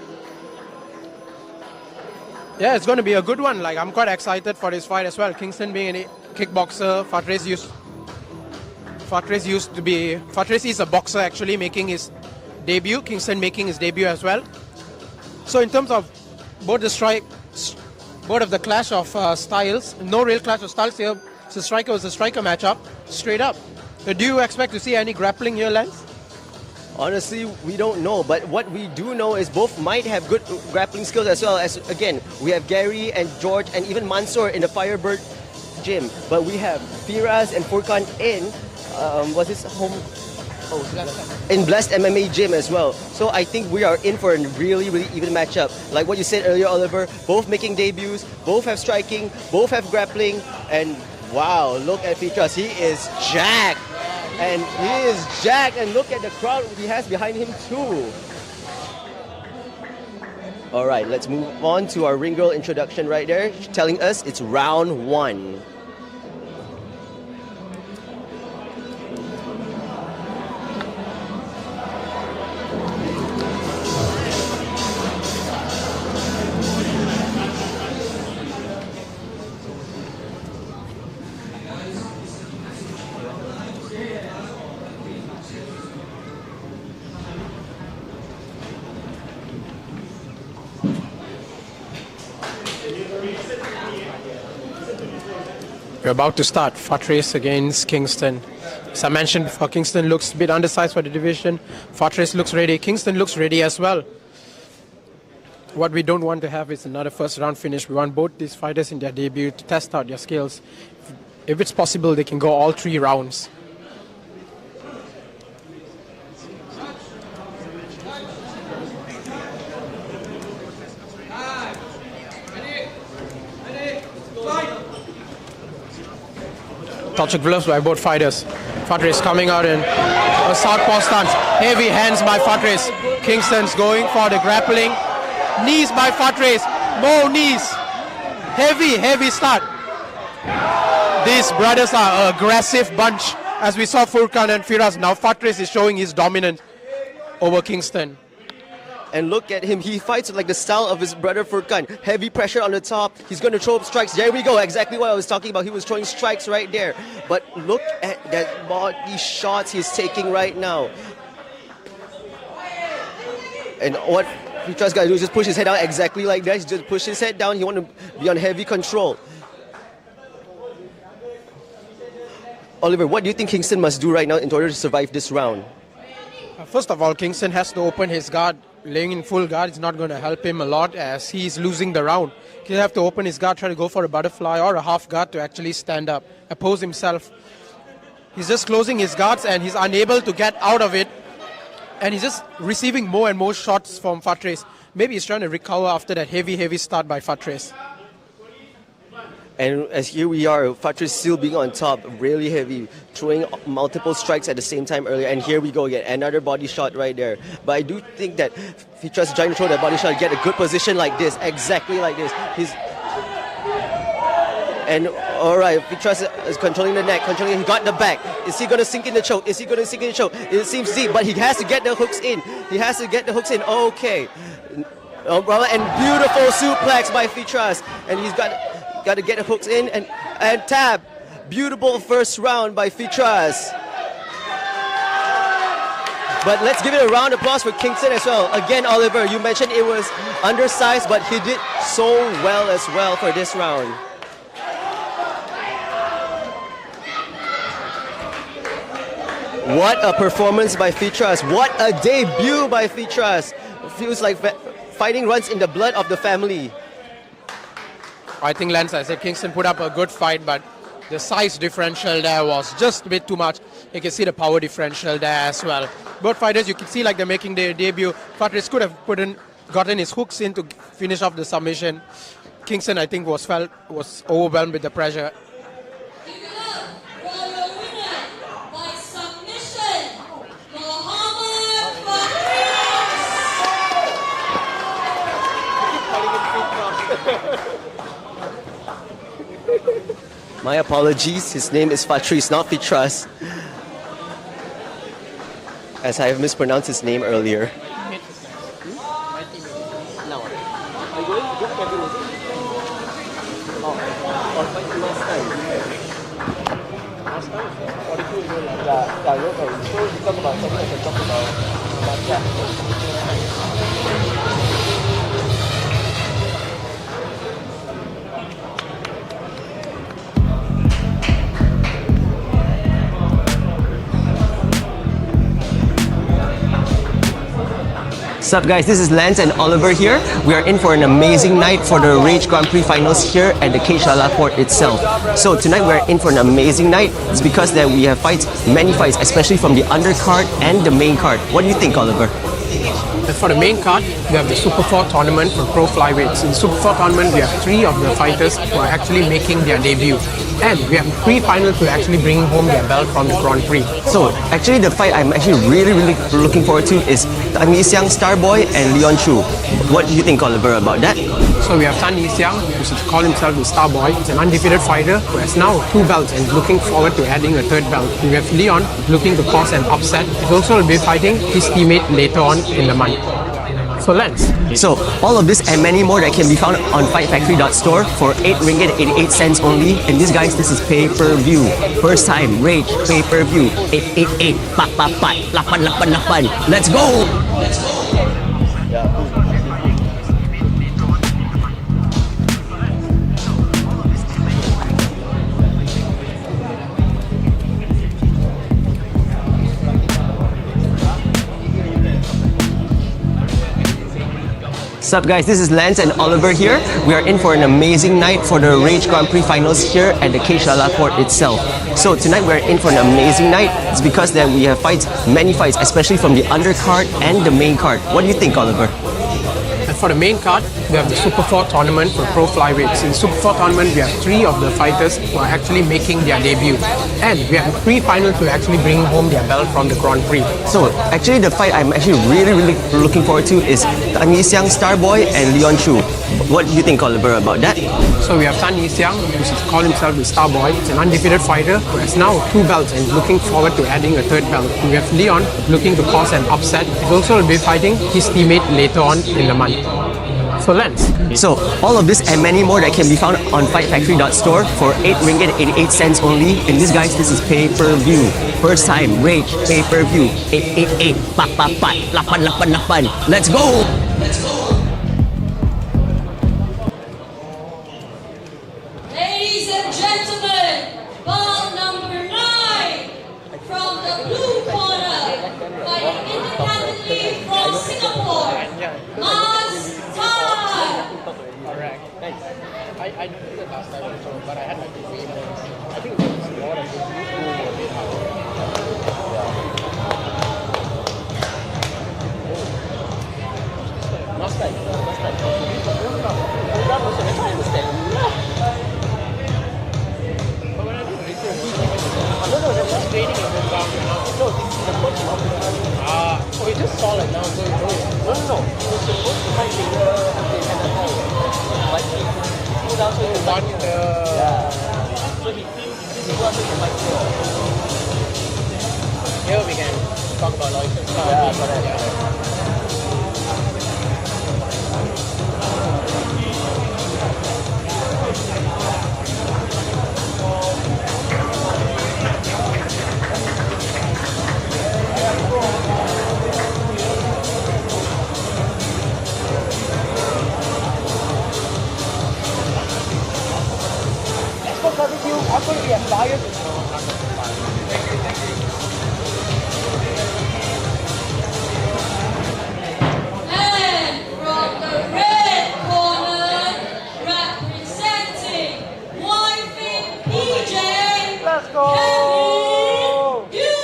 Yeah, it's going to be a good one. Like, I'm quite excited for this fight as well. Kingston being a kickboxer, Fathris is a boxer actually, making his debut. Kingston making his debut as well. So in terms of both of the clash of styles, no real clash of styles here. It's a striker versus striker matchup, straight up. So do you expect to see any grappling here, Lance? Honestly, we don't know, but what we do know is both might have good grappling skills as well as, again, we have Gary and George and even Mansoor in the Firebird gym, but we have Firas and Furkan in, what's his home? Oh, in Blessed MMA gym as well. So I think we are in for a really, really even matchup. Like what you said earlier, Oliver, both making debuts, both have striking, both have grappling, and wow, look at Firas, he is jacked. And he is jacked, and look at the crowd he has behind him too. All right, let's move on to our ring girl introduction right there, telling us it's round 1. We're about to start. Fathris against Kingston. As I mentioned before, Kingston looks a bit undersized for the division. Fathris looks ready. Kingston looks ready as well. What we don't want to have is another first round finish. We want both these fighters in their debut to test out their skills. If it's possible, they can go all 3 rounds. Touch of gloves by both fighters. Fathris coming out in a southpaw stance. Heavy hands by Fathris. Kingston's going for the grappling. Knees by Fathris. More knees. Heavy start. These brothers are an aggressive bunch. As we saw Furkan and Firas, now Fathris is showing his dominance over Kingston. And look at him, he fights like the style of his brother Furkan. Heavy pressure on the top, he's going to throw up strikes. There we go, exactly what I was talking about. He was throwing strikes right there. But look at that body shots he's taking right now. And what Firas got to do is just push his head out exactly like that. He just push his head down, he wants to be on heavy control. Oliver, what do you think Kingston must do right now in order to survive this round? First of all, Kingston has to open his guard. Laying in full guard is not going to help him a lot as he's losing the round. He'll have to open his guard, try to go for a butterfly or a half guard to actually stand up, oppose himself. He's just closing his guards and he's unable to get out of it. And he's just receiving more and more shots from Fathris. Maybe he's trying to recover after that heavy start by Fathris. And as here we are, Fathris still being on top, really heavy, throwing multiple strikes at the same time earlier. And here we go again, another body shot right there. But I do think that Fathris trying to throw that body shot, get a good position like this, exactly like this. And all right, Fathris is controlling the neck, he got the back. Is he going to sink in the choke? It seems deep, but he has to get the hooks in. Okay. Oh, brother, and beautiful suplex by Fathris. And he's got to get the hooks in and tap. Beautiful first round by Fathris. But let's give it a round of applause for Kingston as well. Again, Oliver, you mentioned it was undersized, but he did so well as well for this round. What a performance by Fathris. What a debut by Fathris. Feels like fighting runs in the blood of the family. I think, Lance, I said Kingston put up a good fight, but the size differential there was just a bit too much. You can see the power differential there as well. Both fighters, you can see like they're making their debut. Fathris could have gotten his hooks in to finish off the submission. Kingston, I think, was overwhelmed with the pressure. My apologies. His name is Fathris, not Fitras. As I have mispronounced his name earlier. What's up guys, this is Lance and Oliver here. We are in for an amazing night for the Rage Grand Prix finals here at the Cage Port itself. So tonight we're in for an amazing night. It's because that we have fights, many fights, especially from the undercard and the main card. What do you think, Oliver? And for the main card, we have the Super 4 tournament for pro flyweights. In the Super 4 tournament, we have 3 of the fighters who are actually making their debut. And we have 3 finals who are actually bringing home their belt from the Grand Prix. So actually the fight I'm actually really looking forward to is Tan Yixiang, Starboy and Leon Chu. What do you think, Oliver, about that? So we have Tan Yixiang, who should call himself the Starboy. He's an undefeated fighter who has now 2 belts and is looking forward to adding a 3rd belt. We have Leon looking to cause an upset. He's also will be fighting his teammate later on in the month. So Lance. So all of this and many more that can be found on fightfactory.store for 8 ringgit 88 cents only. And this guys, this is pay-per-view. First time Rage pay-per-view. 888 pat pat pat 888. Let's go! Let's go! What's up guys, this is Lance and Oliver here. We are in for an amazing night for the Rage Grand Prix finals here at the Cage Port itself. So tonight we're in for an amazing night. It's because that we have fights, many fights, especially from the undercard and the main card. What do you think, Oliver? And for the main card, we have the Super 4 tournament for pro flyweights. In the Super 4 tournament, we have 3 of the fighters who are actually making their debut. And we have 3 finals who are actually bringing home their belt from the Grand Prix. So actually the fight I'm actually really looking forward to is Tan Yixiang, Starboy and Leon Chu. What do you think, Oliver, about that? So we have Tan Yixiang, who should call himself the Starboy. He's an undefeated fighter who has now 2 belts and is looking forward to adding a 3rd belt. We have Leon looking to cause an upset. He's also will be fighting his teammate later on in the month. So Lance. So all of this and many more that can be found on fightfactory.store for 8 ringgit 88 cents only. And this guys, this is pay-per-view. First time Rage pay-per-view. 888 pat pat pat 888. Let's go! Let's go! Ladies and gentlemen, bout number 9 from the blue corner, fighting independently from Singapore, Correct. Thanks. I don't do the last time also, but I had my TV. I think it was more than the a bit hard. Last time. That was an understand. But when I did no, they're just training and then down. No, the coach oh, we just saw it now, so you know it. No. We're supposed to fight until NFL. But he pulled out so he won the... Yeah. So he pulled out so he might here we can talk about license. Yeah, correct. Yeah. I'm going to be a flyer. And from the red corner, representing Wifey PJ, let's go! You!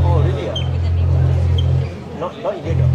Oh, really? Not illegal.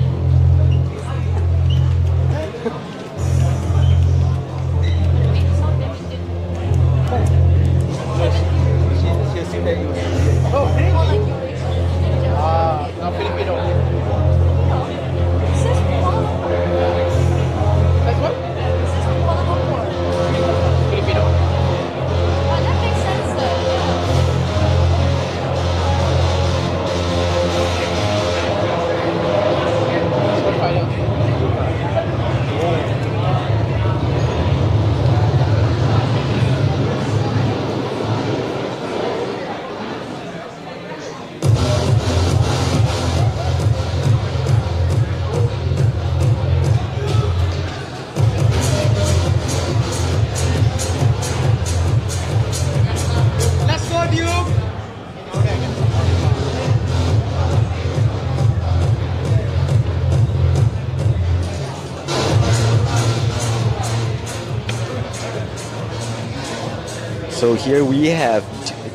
So here we have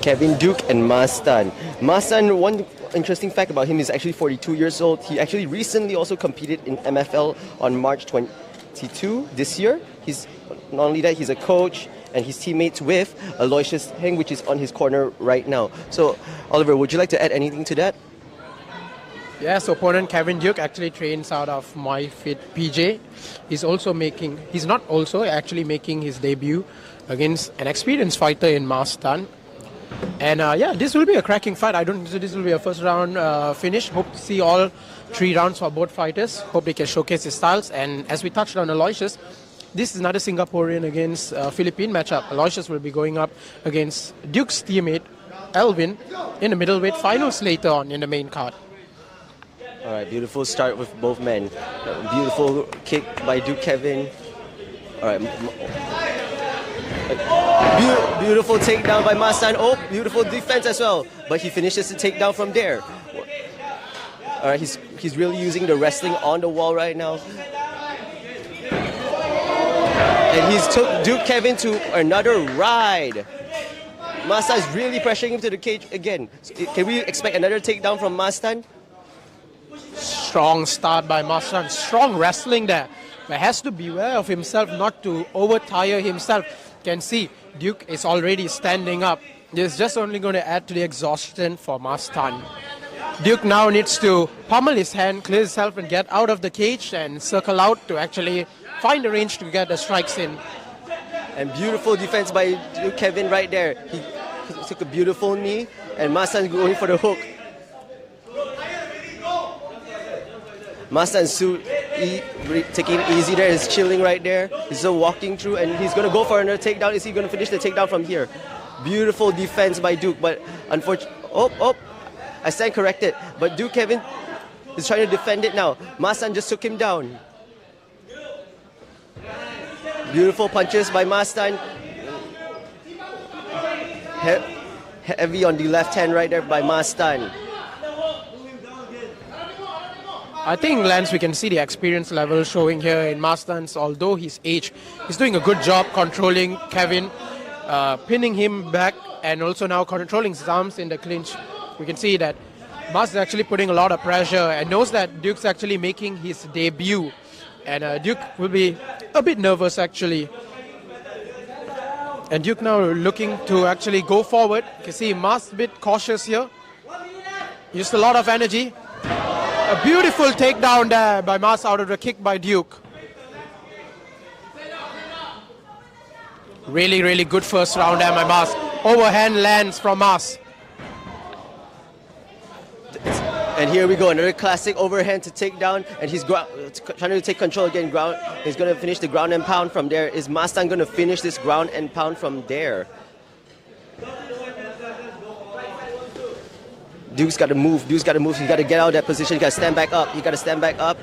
Kevin Duke and Mastan. Mastan, one interesting fact about him is actually 42 years old. He actually recently also competed in MFL on March 22 this year. He's not only that, he's a coach and he's teammates with Aloysius Heng, which is on his corner right now. So, Oliver, would you like to add anything to that? Yes, opponent Kevin Duke actually trains out of My Fit PJ. He's actually making his debut against an experienced fighter in Mastan. And this will be a cracking fight. I don't think this will be a first round finish. Hope to see all 3 rounds for both fighters. Hope they can showcase their styles. And as we touched on Aloysius, this is another Singaporean against Philippine matchup. Aloysius will be going up against Duke's teammate Elvin in the middleweight finals later on in the main card. All right, beautiful start with both men. Beautiful kick by Duke Kevin. All right. Beautiful takedown by Mastan. Oh, beautiful defense as well. But he finishes the takedown from there. All right, he's really using the wrestling on the wall right now. And he's took Duke Kevin to another ride. Mastan is really pressuring him to the cage again. Can we expect another takedown from Mastan? Strong start by Mastan. Strong wrestling there. But has to beware of himself not to overtire himself. Can see Duke is already standing up. This is just only going to add to the exhaustion for Mastan. Duke now needs to pummel his hand, clear himself and get out of the cage and circle out to actually find the range to get the strikes in. And beautiful defense by Duke Kevin right there. He took a beautiful knee and Mastan going for the hook. Mastan taking it easy there. He's chilling right there. He's still walking through and he's going to go for another takedown. Is he going to finish the takedown from here? Beautiful defense by Duke, but unfortunately... Oh, I stand corrected. But Duke Kevin is trying to defend it now. Mastan just took him down. Beautiful punches by Mastan. Heavy on the left hand right there by Mastan. I think, Lance, we can see the experience level showing here in Mastan's. Although his age, he's doing a good job controlling Kevin, pinning him back, and also now controlling his arms in the clinch. We can see that Mas is actually putting a lot of pressure and knows that Duke's actually making his debut. And Duke will be a bit nervous, actually. And Duke now looking to actually go forward. You can see Mas a bit cautious here. Used a lot of energy. A beautiful takedown there by Mas out of the kick by Duke. Really, really good first round there by Mas. Overhand lands from Mas. And here we go, another classic overhand to take down, and he's trying to take control again. He's going to finish the ground and pound from there. Is Mastan going to finish this ground and pound from there? Duke's got to move. He's got to get out of that position. He's got to stand back up.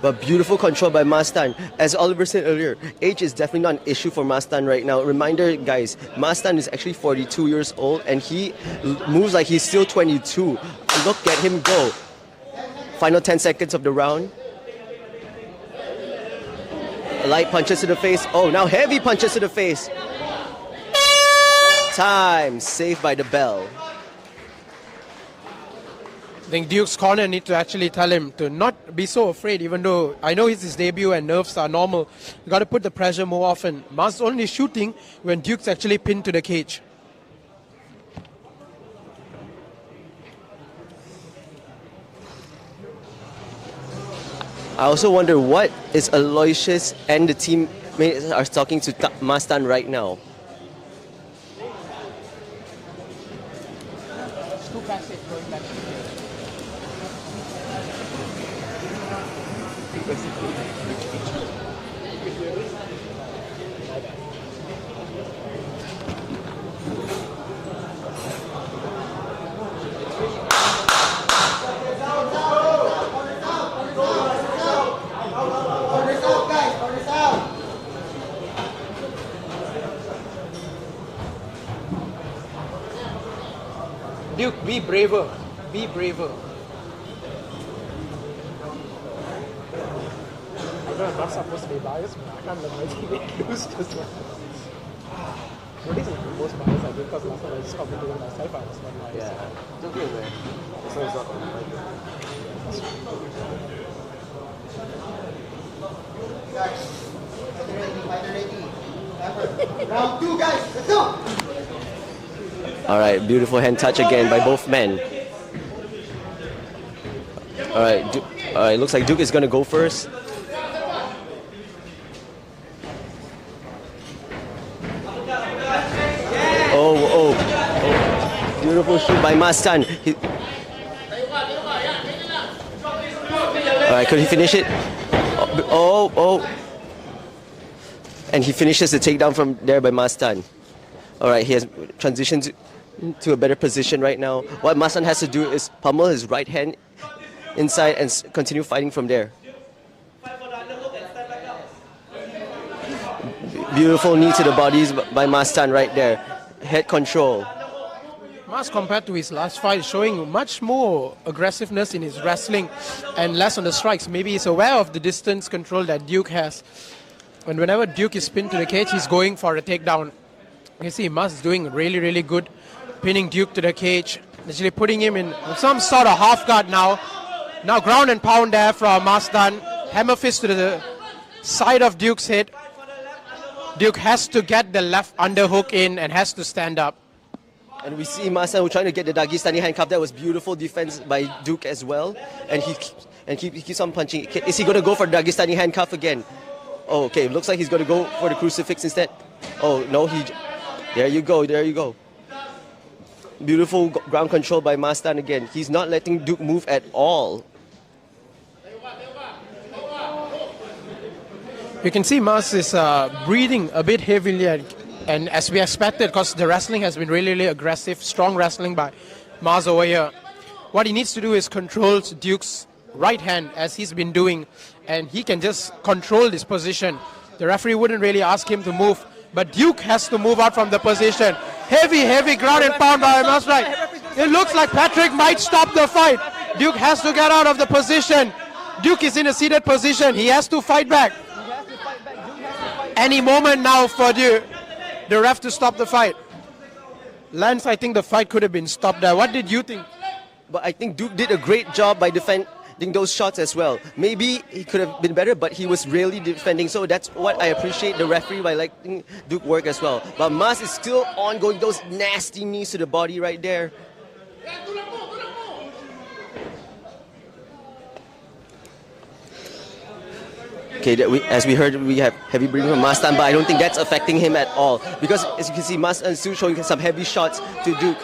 But beautiful control by Mastan. As Oliver said earlier, age is definitely not an issue for Mastan right now. Reminder, guys, Mastan is actually 42 years old and he moves like he's still 22. Look at him go. Final 10 seconds of the round. Light punches to the face. Oh, now heavy punches to the face. Time. Saved by the bell. I think Duke's corner need to actually tell him to not be so afraid, even though I know it's his debut and nerves are normal. You got to put the pressure more often. Mas only shooting when Duke's actually pinned to the cage. I also wonder what is Aloysius and the teammates are talking to Mastan right now. Duke, be braver. Be braver. not supposed to be biased, but I can't let my teammate lose this one. But this is the most biased I did because last time I just commented myself, I was not biased. Yeah, it's okay, man. This one's not on my Round 2, guys. Let's go. All right, beautiful hand touch again by both men. All right, looks like Duke is gonna go first. Oh, beautiful shoot by Mastan. All right, could he finish it? Oh. And he finishes the takedown from there by Mastan. All right, he has transitioned to a better position right now. What Mastan has to do is pummel his right hand inside and continue fighting from there. Beautiful knee to the bodies by Mastan right there. Head control. Mas, compared to his last fight, showing much more aggressiveness in his wrestling and less on the strikes. Maybe he's aware of the distance control that Duke has. And whenever Duke is pinned to the cage, he's going for a takedown. You see Mas is doing really, really good, pinning Duke to the cage, actually putting him in some sort of half guard now. Now ground and pound there from Mastan. Hammer fist to the side of Duke's head. Duke has to get the left underhook in and has to stand up. And we see Mastan trying to get the Dagestani handcuff. That was beautiful defense by Duke as well. And he keeps on punching. Is he going to go for the Dagestani handcuff again? Oh, okay, looks like he's going to go for the crucifix instead. Oh, no, there you go. Beautiful ground control by Mastan again. He's not letting Duke move at all. You can see Mas is breathing a bit heavily and as we expected, because the wrestling has been really, really aggressive, strong wrestling by Mas over here. What he needs to do is control Duke's right hand as he's been doing, and he can just control this position. The referee wouldn't really ask him to move, but Duke has to move out from the position. Heavy ground and pound by Mas. Right. It looks like Patrick might stop the fight. Duke has to get out of the position. Duke is in a seated position. He has to fight back. Any moment now for the ref to stop the fight. Lance, I think the fight could have been stopped there. What did you think? But I think Duke did a great job by defending those shots as well. Maybe he could have been better, but he was really defending. So that's what I appreciate the referee by letting Duke work as well. But Mas is still ongoing. Those nasty knees to the body right there. Okay, as we heard, we have heavy breathing from Mastan, but I don't think that's affecting him at all. Because as you can see, Mastan still showing some heavy shots to Duke.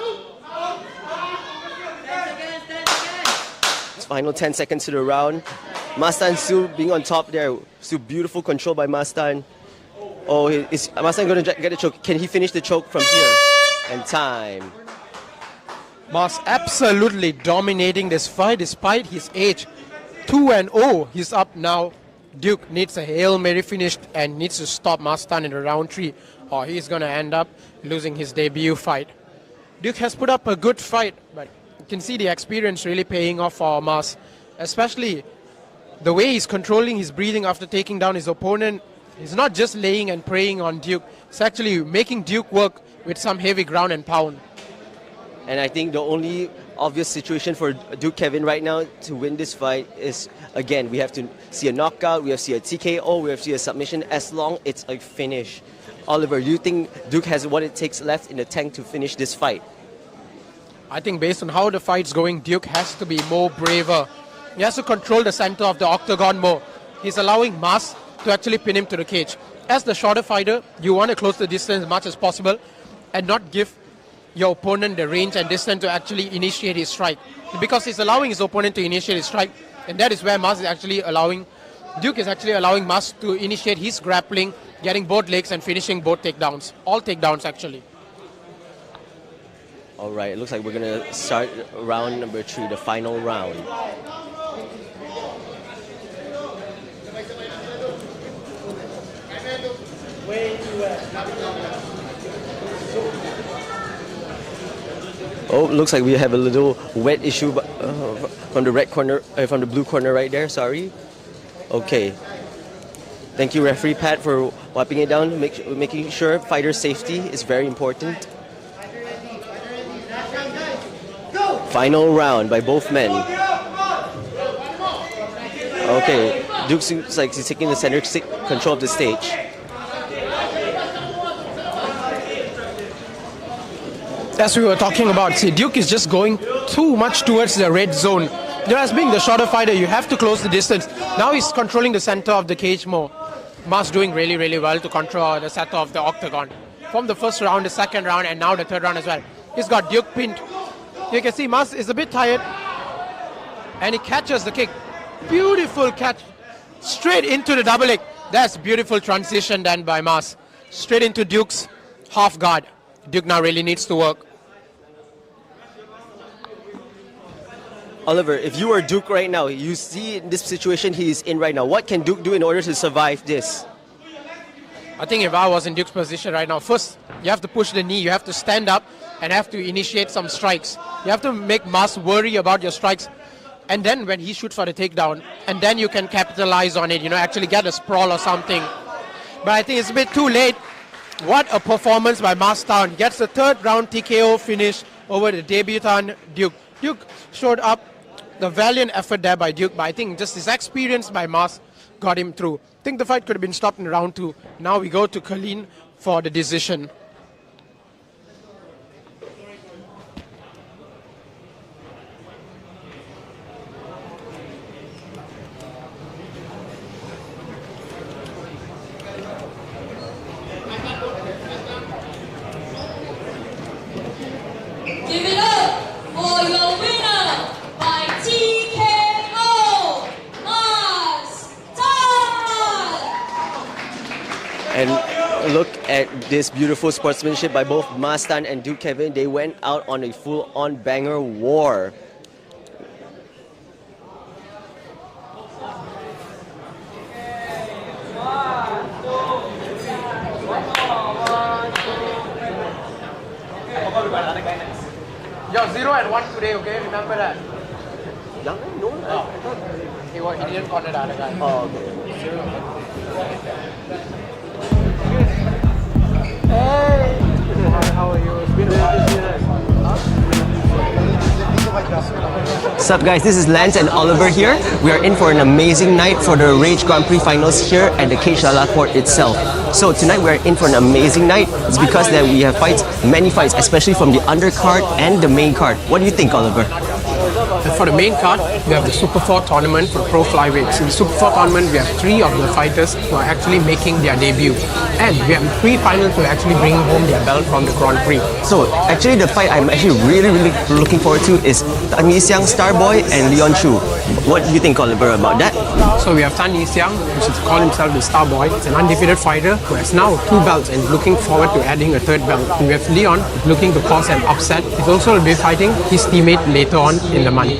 It's final 10 seconds to the round. Mastan still being on top there. Still beautiful control by Mastan. Oh, is Mastan going to get a choke? Can he finish the choke from here? And time. Mas absolutely dominating this fight despite his age. 2-0, he's up now. Duke needs a Hail Mary finish and needs to stop Mastan in the round 3 or he's going to end up losing his debut fight. Duke has put up a good fight, but you can see the experience really paying off for Mas, especially the way he's controlling his breathing after taking down his opponent. He's not just laying and preying on Duke, it's actually making Duke work with some heavy ground and pound. And I think the only obvious situation for Duke Kevin right now to win this fight is, again, we have to see a knockout, we have to see a TKO, we have to see a submission, as long it's a finish. Oliver, do you think Duke has what it takes left in the tank to finish this fight? I think based on how the fight's going, Duke has to be more braver. He has to control the center of the octagon more. He's allowing Mas to actually pin him to the cage. As the shorter fighter, you want to close the distance as much as possible and not give your opponent the range and distance to actually initiate his strike. Because he's allowing his opponent to initiate his strike, and that is where Mas is actually allowing, Duke is actually allowing Mas to initiate his grappling, getting both legs and finishing both takedowns. All takedowns actually. All right, it looks like we're going to start round number 3, the final round. Oh, looks like we have a little wet issue from the red corner, from the blue corner right there. Sorry. Okay. Thank you, referee Pat, for wiping it down, making sure fighter safety is very important. Final round by both men. Okay, Duke seems like he's taking the center control of the stage. As we were talking about, see, Duke is just going too much towards the red zone. As being the shorter fighter, you have to close the distance. Now he's controlling the center of the cage more. Mas doing really, really well to control the center of the octagon. From the first round, the second round, and now the third round as well. He's got Duke pinned. You can see Mas is a bit tired. And he catches the kick. Beautiful catch. Straight into the double leg. That's beautiful transition done by Mas. Straight into Duke's half guard. Duke now really needs to work. Oliver, if you were Duke right now, you see this situation he's in right now, what can Duke do in order to survive this? I think if I was in Duke's position right now, first you have to push the knee, you have to stand up and have to initiate some strikes. You have to make Mas worry about your strikes, and then when he shoots for the takedown, and then you can capitalize on it, actually get a sprawl or something. But I think it's a bit too late. What a performance by Mas Town. Gets the third round TKO finish over the debutant Duke. Duke showed up the valiant effort there by Duke, but I think just his experience by Mas got him through. I think the fight could have been stopped in round 2. Now we go to Colleen for the decision. Give it up for your winner by TKO, Mas Town. And look at this beautiful sportsmanship by both Mas Tan and Duke Kevin. They went out on a full-on banger war. You're 0 and 1 today, okay? Remember that. No, He didn't corner the other guy. Oh, okay. 0. How are you? It's been a while. What's up, guys? This is Lance and Oliver here. We are in for an amazing night for the Rage Grand Prix finals here at the Cage Lalaport itself. So tonight we are in for an amazing night. It's because that we have many fights, especially from the undercard and the main card. What do you think, Oliver? For the main card, we have the Super 4 tournament for pro flyweights. In the Super 4 tournament, we have 3 of the fighters who are actually making their debut. And we have 3 finals who are actually bringing home their belt from the Grand Prix. So actually the fight I'm actually really looking forward to is Tan Yi Xiang, Starboy and Leon Chu. What do you think, Oliver, about that? So we have Tan Yi Xiang, who should call himself the Starboy. It's an undefeated fighter who has now 2 belts and looking forward to adding a 3rd belt. And we have Leon looking to cause an upset. He's also will be fighting his teammate later on in the month.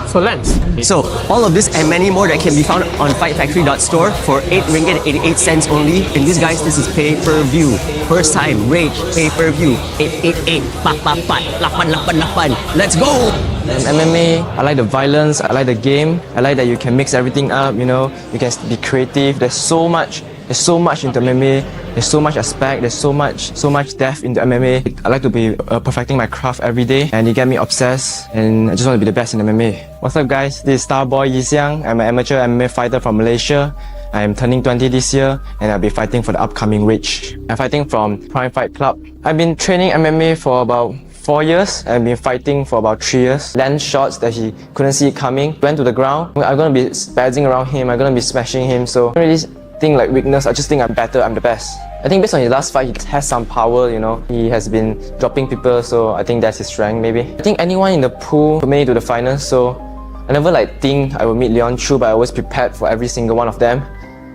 So Lance. So all of this and many more that can be found on fightfactory.store for 8 ringgit 88 cents only. And this, guys, this is pay-per-view. First time Rage pay-per-view. 888 888. Let's go! MMA, I like the violence, I like the game, I like that you can mix everything up, you can be creative. There's so much into MMA, there's so much aspect, there's so much depth into MMA. I like to be perfecting my craft every day, and it get me obsessed, and I just want to be the best in MMA. What's up, guys? This is Starboy Yi Xiang. I'm an amateur MMA fighter from Malaysia. I'm turning 20 this year, and I'll be fighting for the upcoming Rage. I'm fighting from Prime Fight Club. I've been training MMA for about 4 years. I've been fighting for about 3 years. Land shots that he couldn't see coming. Went to the ground. I'm gonna be spazzing around him. I'm gonna be smashing him. So I don't really think like weakness. I just think I'm better. I'm the best. I think based on his last fight, he has some power. He has been dropping people. So I think that's his strength. Maybe. I think anyone in the pool made it to the finals. So I never think I will meet Leon Chu, but I always prepared for every single one of them.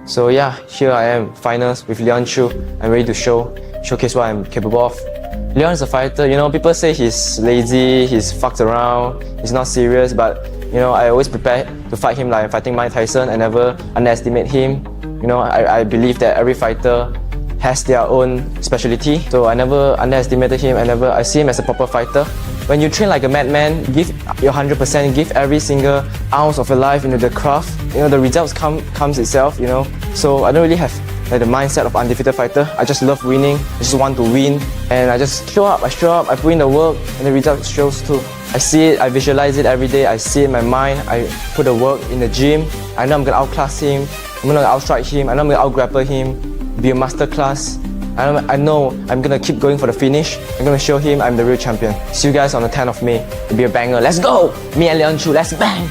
So yeah, here I am, finals with Leon Chu. I'm ready to showcase what I'm capable of. Leon is a fighter, people say he's lazy, he's fucked around, he's not serious, but I always prepare to fight him like I'm fighting Mike Tyson. I never underestimate him. I believe that every fighter has their own specialty, so I never underestimated him. I see him as a proper fighter. When you train like a madman, give your 100%, give every single ounce of your life into the craft, the results comes itself, So I don't really have like the mindset of undefeated fighter. I just love winning. I just want to win, and I just show up. I put in the work, and the result shows too. I see it, I visualize it every day. I see it in my mind. I put the work in the gym. I know I'm gonna outclass him. I'm gonna outstrike him. I know I'm gonna outgrapple him. Be a master class. I know I'm gonna keep going for the finish. I'm gonna show him I'm the real champion. See you guys on the 10th of May. It'll be a banger. Let's go! Me and Leon Chu, let's bang!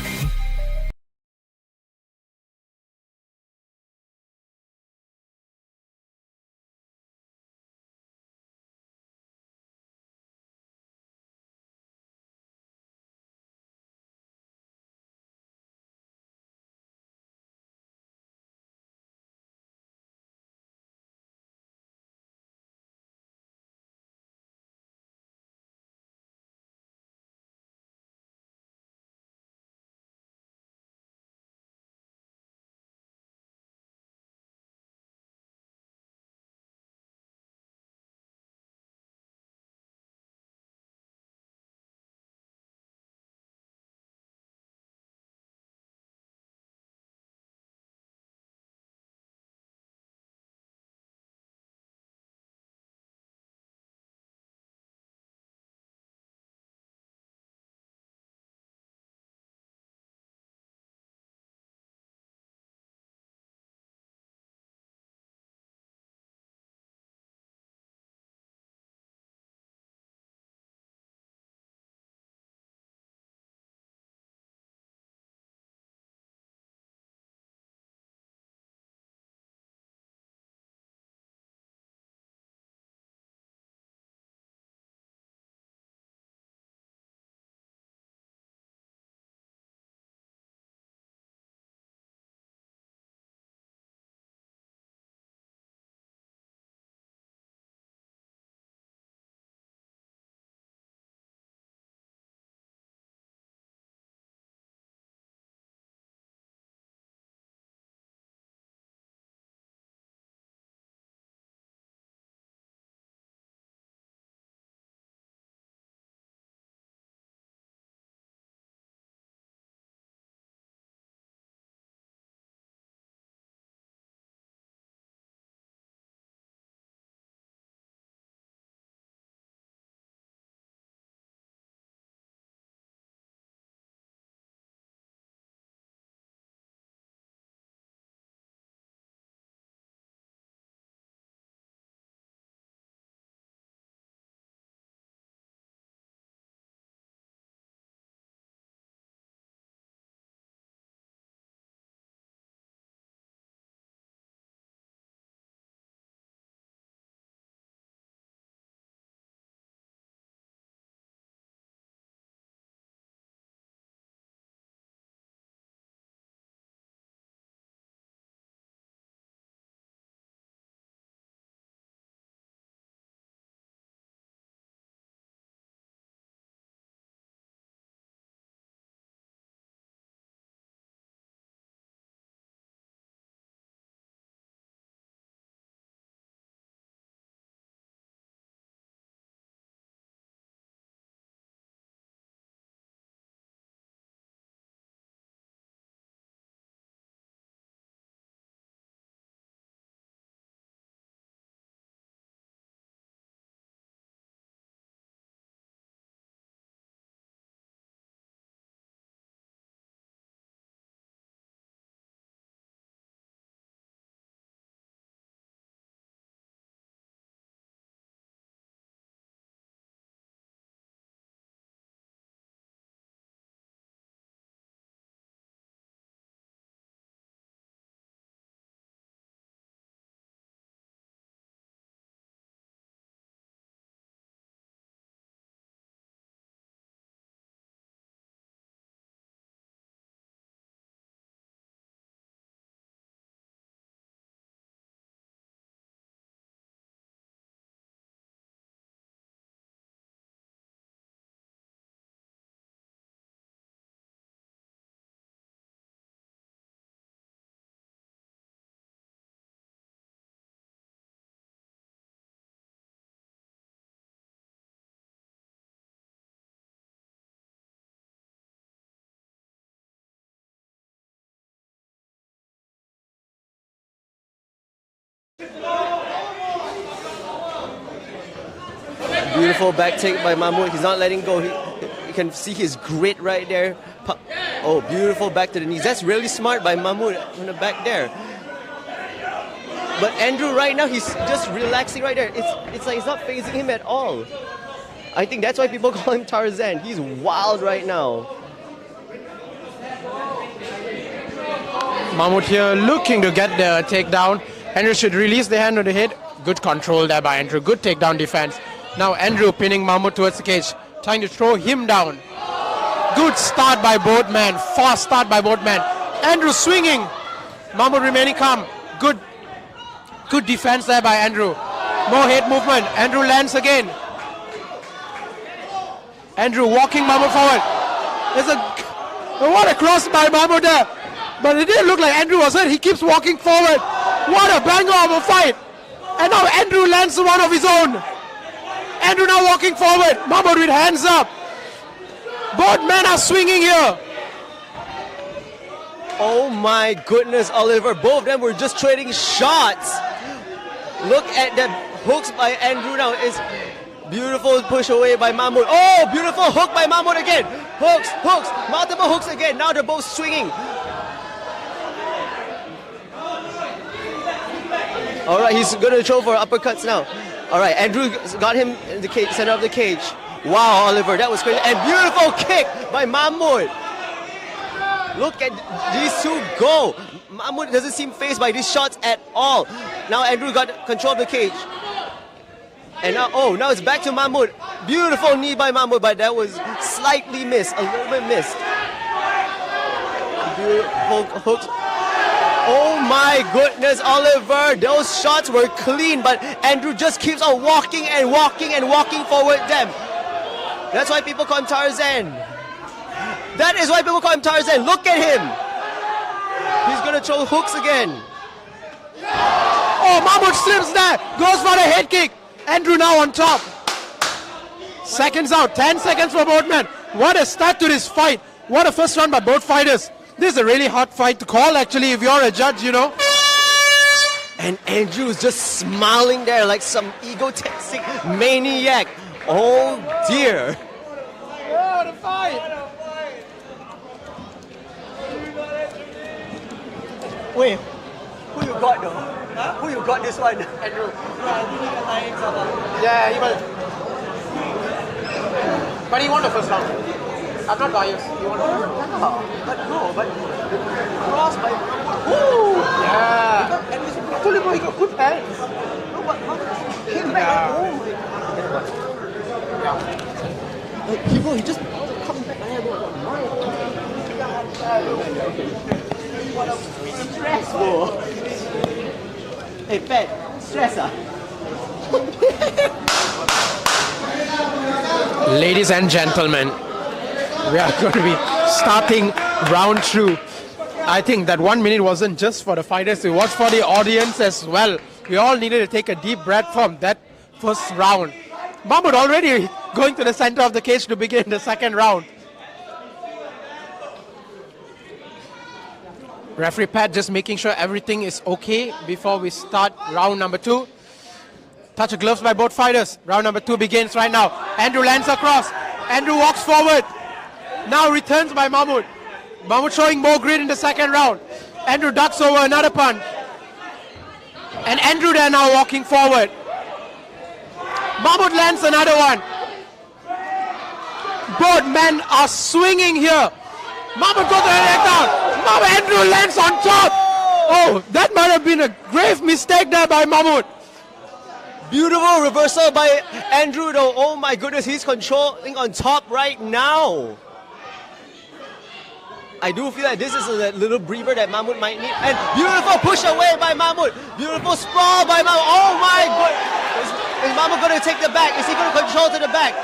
Beautiful back take by Mahmud. He's not letting go. You can see his grit right there. Oh, beautiful back to the knees. That's really smart by Mahmud from the back there. But Andrew right now, he's just relaxing right there. It's like it's not phasing him at all. I think that's why people call him Tarzan. He's wild right now. Mahmud here looking to get the takedown. Andrew should release the hand on the head. Good control there by Andrew. Good takedown defense. Now Andrew pinning Mahmud towards the cage, trying to throw him down. Good start by both men. Fast start by both men. Andrew swinging. Mahmud remaining calm. Good defense there by Andrew. More head movement. Andrew lands again. Andrew walking Mahmud forward. What a cross by Mahmud there. But it didn't look like Andrew was hurt. He keeps walking forward. What a banger of a fight. And now Andrew lands one of his own. Andrew now walking forward. Mahmud with hands up. Both men are swinging here. Oh my goodness, Oliver. Both of them were just trading shots. Look at the hooks by Andrew now. It's beautiful push away by Mahmud. Oh, beautiful hook by Mahmud again. Hooks, multiple hooks again. Now they're both swinging. All right, he's going to throw for uppercuts now. All right, Andrew got him in the cage, center of the cage. Wow, Oliver, that was crazy. And beautiful kick by Mahmud. Look at these two go. Mahmud doesn't seem fazed by these shots at all. Now Andrew got control of the cage. And now it's back to Mahmud. Beautiful knee by Mahmud, but that was slightly missed, a little bit missed. Beautiful hooks. Oh my goodness, Oliver, those shots were clean, but Andrew just keeps on walking forward them. That's why people call him Tarzan. That is why people call him Tarzan. Look at him. He's gonna throw hooks again. Oh, Mahmud slips there. Goes for the head kick. Andrew now on top. Seconds out. 10 seconds for both men. What a start to this fight. What a first round by both fighters. This is a really hard fight to call actually if you're a judge, you know. And Andrew's just smiling there like some egotistic maniac. Oh dear. Oh, the fight. Wait, who you got though? Huh? Who you got this one? Andrew. Yeah, he will. But he won the first round. I'm not biased. He won the first round. But cross by. Woo! Yeah. And I told him he got good hands. No, but came back. He just come back and stressful. Hey, Pat, stress Ladies and gentlemen, we are going to be starting round 2. I think that 1 minute wasn't just for the fighters, it was for the audience as well. We all needed to take a deep breath from that first round. Mahmud already going to the center of the cage to begin the second round. Referee Pat just making sure everything is okay before we start round number 2. Touch of gloves by both fighters. Round number 2 begins right now. Andrew lands across. Andrew walks forward. Now returns by Mahmud. Mahmud showing more grit in the second round. Andrew ducks over another punch. And Andrew there now walking forward. Mahmud lands another one. Both men are swinging here. Mahmud goes to the neck down. Andrew lands on top. Oh, that might have been a grave mistake there by Mahmud. Beautiful reversal by Andrew though. Oh my goodness, he's controlling on top right now. I do feel like this is a little breather that Mahmud might need. And beautiful push away by Mahmud. Beautiful sprawl by Mahmud. Oh my goodness. Is Mahmud going to take the back? Is he going to control to the back?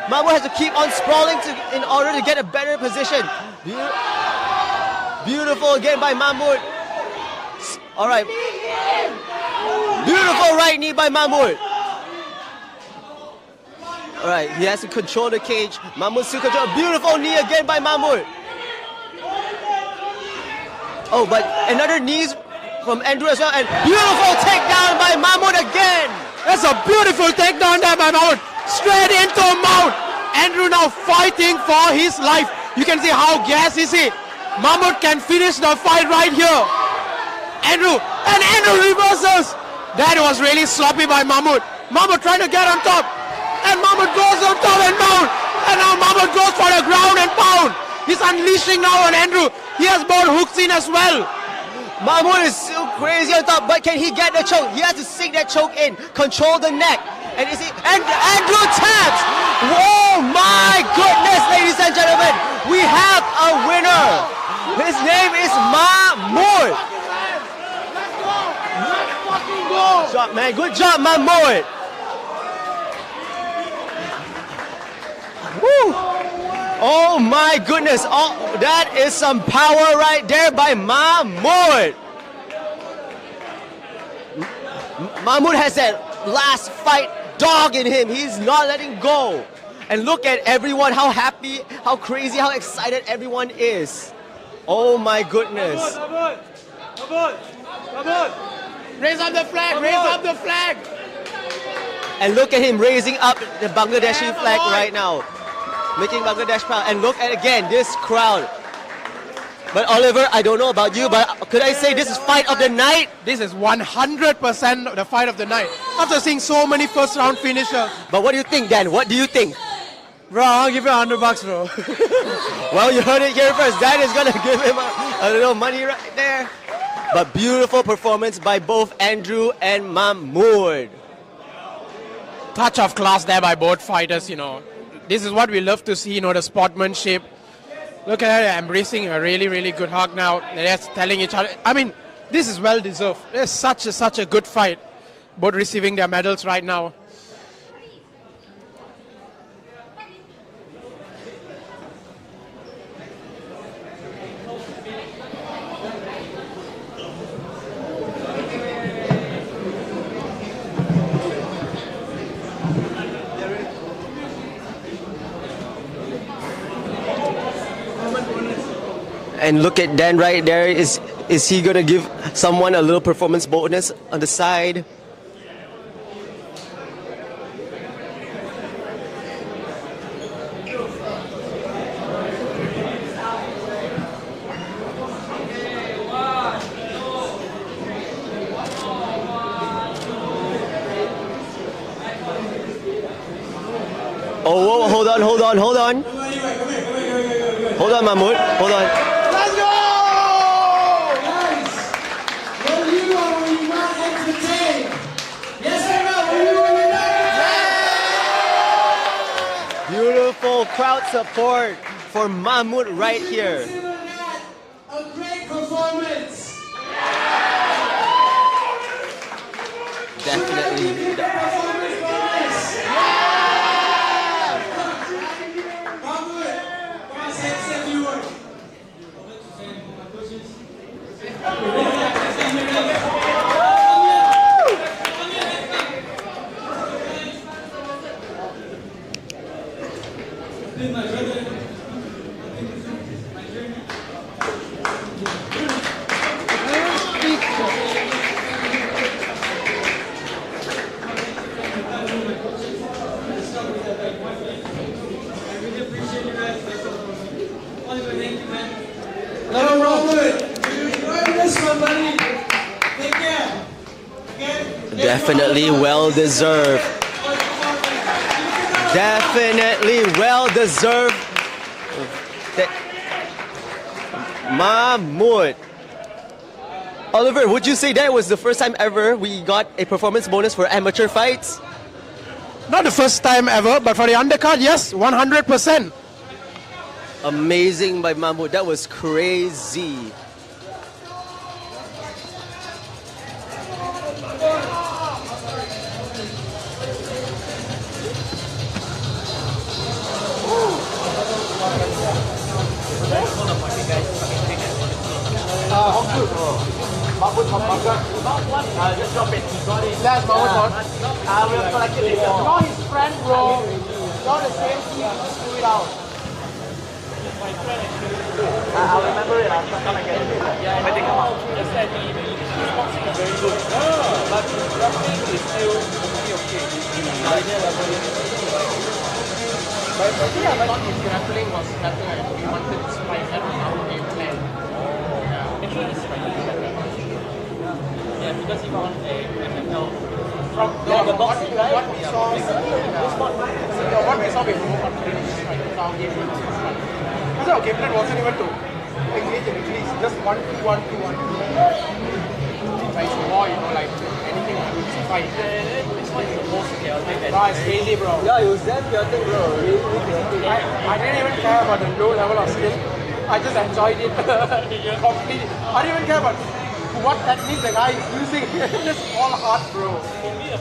Mahmud has to keep on sprawling in order to get a better position. Beautiful again by Mahmud. All right. Beautiful right knee by Mahmud. All right, he has to control the cage. Mahmud still control. Beautiful knee again by Mahmud. Oh, but another knees from Andrew as well. And beautiful takedown by Mahmud again. That's a beautiful takedown there by Mahmud. straight into a mount. Andrew now fighting for his life. You can see how gassed is he. Mahmud can finish the fight right here. Andrew reverses. That was really sloppy by Mahmud. Mahmud trying to get on top. And Mahmud goes on top and mount. And now Mahmud goes for the ground and pound. He's unleashing now on Andrew. He has both hooks in as well. Mahmud is so crazy on top, but can he get the choke? He has to sink that choke in, control the neck. And Andrew taps. Oh my goodness, ladies and gentlemen. We have a winner. His name is Mahmud. Good job, man. Good job, Mahmud. Woo. Oh my goodness. Oh, that is some power right there by Mahmud. Mahmud has that last fight dog in him. He's not letting go. And look at everyone, how happy, how crazy, how excited everyone is. Oh my goodness. Raise up the flag, raise up the flag. And look at him raising up the Bangladeshi flag right now. Making Bangladesh proud. And look at again this crowd. But Oliver, I don't know about you, but could I say this is fight of the night? This is 100% the fight of the night. After seeing so many first round finishers. But what do you think, Dan? What do you think? Bro, I'll give you $100, bro. Well, you heard it here first. Dan is gonna give him a little money right there. But beautiful performance by both Andrew and Mahmud. Touch of class there by both fighters, you know. This is what we love to see, you know, the sportsmanship. Look at her embracing a really, really good hug now. They're telling each other. I mean, this is well deserved. It's such a good fight. Both receiving their medals right now. And look at Dan right there. Is he gonna give someone a little performance bonus on the side? Oh, whoa, hold on. Hold on, Mahmud. Hold on. Let's go! Guys, were you or were you not entertained? Yes or no? Were you or were you not? Beautiful crowd support for Mahmud right here. Consider that a great performance. Definitely. Performance bonus. Mahmud, come on, say a few words. Hello, Mahmud. You enjoyed this one, buddy. Take care. Okay? Definitely well deserved. Definitely well deserved. Mahmud. Oliver, would you say that was the first time ever we got a performance bonus for amateur fights? Not the first time ever, but for the undercard, yes, 100%. Amazing by Mahmud. That was crazy. Just drop it. That's Mahmud. We'll collect it later. You're his friend, bro. You're the same team. Just do it out. I'll remember it after I get it. Yeah, when they come out. Just that his boxing is very good. But his grappling is still okay. But yeah, I thought his grappling was better and we wanted to spike that on our game plan. Actually, it's slightly better. Yeah, because he won a MFL. From the boxing, right? What we saw, what we saw before our game plan. Because our game plan wasn't even to engage and release, just 1-2, 1-2, 1-2. Like war, you know, like anything to do is fight. This one is the most chaotic. Bro, it's crazy, bro. Yeah, it was damn chaotic, bro. Really chaotic. I didn't even care about the low level of skill. I just enjoyed it completely. I didn't even care about what technique the guy is using. It's just all hard, bro. For me,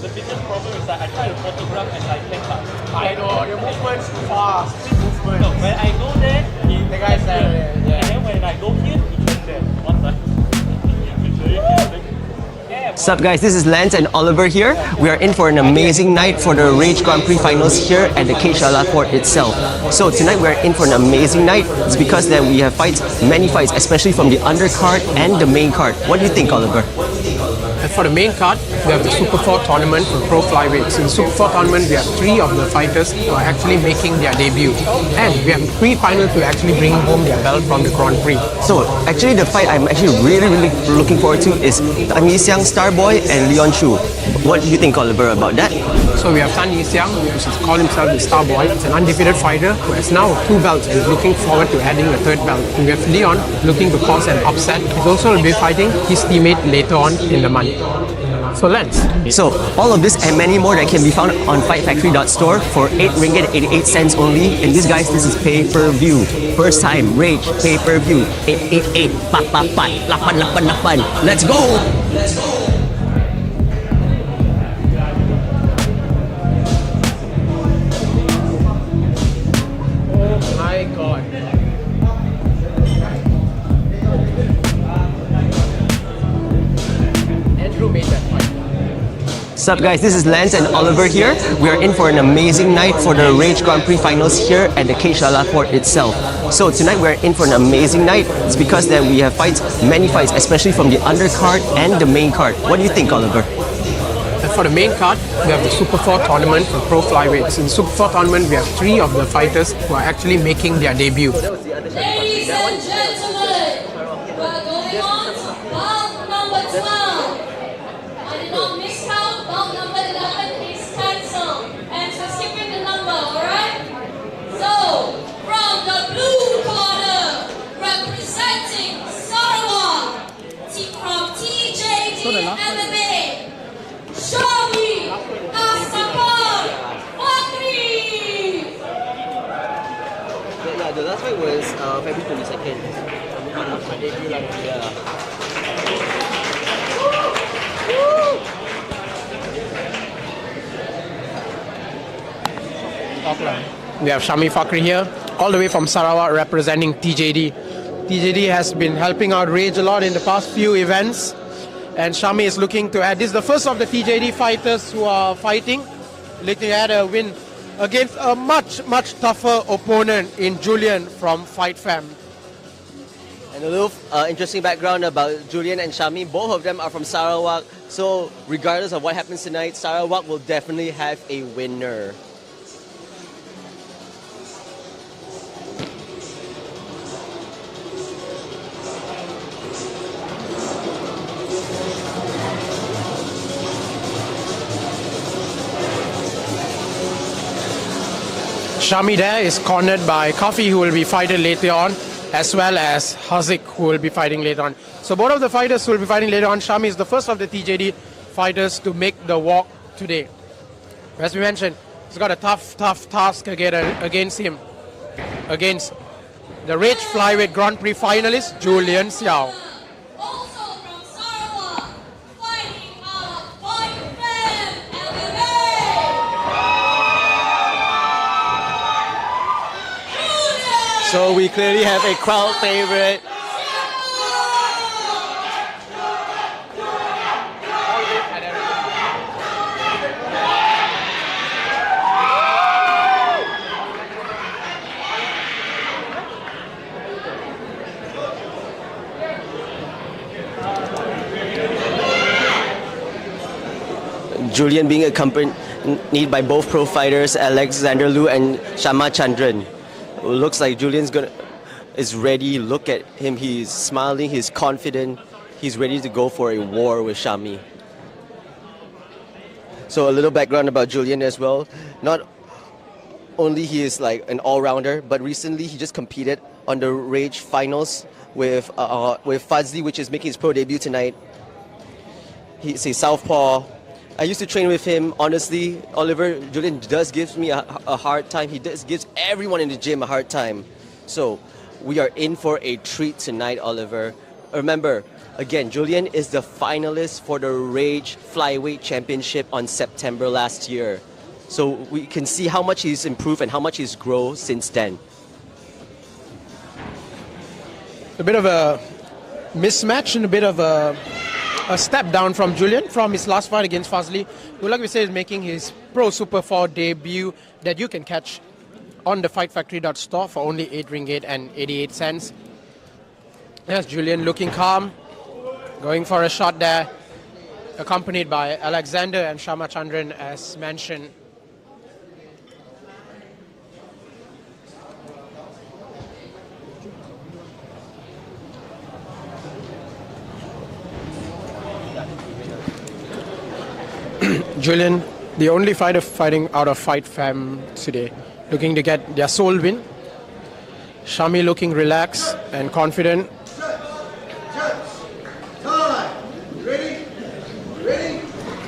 the biggest problem is that I try to photograph and I can't touch. I know, your movement's fast. Movement. No, when I go there, The guy's there. Yeah. And then when I go here, he turns there. One time. Sup guys, this is Lance and Oliver here. We are in for an amazing night for the Rage Grand Prix finals here at the Keishala Court itself. So tonight we are in for an amazing night. It's because that we have fights, many fights, especially from the undercard and the main card. What do you think, Oliver? And for the main card, we have the Super 4 tournament for pro flyweights. In the Super 4 tournament, we have 3 of the fighters who are actually making their debut. And we have 3 finals to actually bring home their belt from the Grand Prix. So actually the fight I'm actually really looking forward to is Tan Yi Xiang, Starboy and Leon Chu. What do you think, Oliver, about that? So we have Tan Yi Xiang, who has called himself the Starboy. It's an undefeated fighter who has now 2 belts and is looking forward to adding a 3rd belt. And we have Leon looking to cause an upset. He's also will be fighting his teammate later on in the month. So Lance. So all of this and many more that can be found on fightfactory.store for 8 ringgit 88 cents only. And this guys, this is pay-per-view. First time Rage pay-per-view. 888 pat pat pat 888. Let's go! Let's go! Oh my god. Made that fight. Sup guys, this is Lance and Oliver here. We are in for an amazing night for the Rage Grand Prix finals here at the Keishala Court itself. So tonight we are in for an amazing night. It's because that we have fights, many fights, especially from the undercard and the main card. What do you think, Oliver? And for the main card, we have the Super 4 tournament for pro flyweights. In the Super 4 tournament, we have 3 of the fighters who are actually making their debut. Ladies and gentlemen, we're going on to bout number 12. I did not miscount, bout number 11 is cancelled. And so skipping the number, alright? So, from the blue corner, representing Sarawak, from TJD MMA, Syahmi, Fakhri. Yeah, the last fight was February 22nd. My debut, yeah. We have Syahmi Fakhri here, all the way from Sarawak, representing TJD. TJD has been helping out Rage a lot in the past few events, and Syahmi is looking to add. This is the first of the TJD fighters who are fighting, looking to add a win against a much tougher opponent in Julian from Fight Fam. And a little interesting background about Julian and Syahmi. Both of them are from Sarawak, so regardless of what happens tonight, Sarawak will definitely have a winner. Syahmi there is cornered by Kafi, who will be fighting later on, as well as Hazik, who will be fighting later on. So both of the fighters who will be fighting later on, Syahmi is the first of the TJD fighters to make the walk today. As we mentioned, he's got a tough task against him, against the Rage Flyweight Grand Prix finalist, Julian Siaw. Also from Sarawak, fighting out Fight Fam MMA. So we clearly have a crowd favorite. Julian being accompanied by both pro fighters Alexander Liu and Shama Chandran. Looks like Julian's is ready. Look at him. He's smiling. He's confident. He's ready to go for a war with Syahmi. So a little background about Julian as well. Not only he is like an all-rounder, but recently he just competed on the Rage finals with Fathris, which is making his pro debut tonight. He's a southpaw. I used to train with him. Honestly, Oliver, Julian does give me a hard time. He does gives everyone in the gym a hard time. So we are in for a treat tonight, Oliver. Remember, again, Julian is the finalist for the Rage Flyweight Championship on September last year. So we can see how much he's improved and how much he's grown since then. A bit of a mismatch and a bit of a step down from Julian from his last fight against Fathris, who, like we said, is making his Pro Super 4 debut that you can catch on the fightfactory.store for only 8 ringgit and 88 cents. Yes, Julian looking calm, going for a shot there, accompanied by Alexander and Shama Chandran as mentioned. Julian, the only fighter fighting out of Fight Fam today, looking to get their sole win. Syahmi looking relaxed and confident. Ready?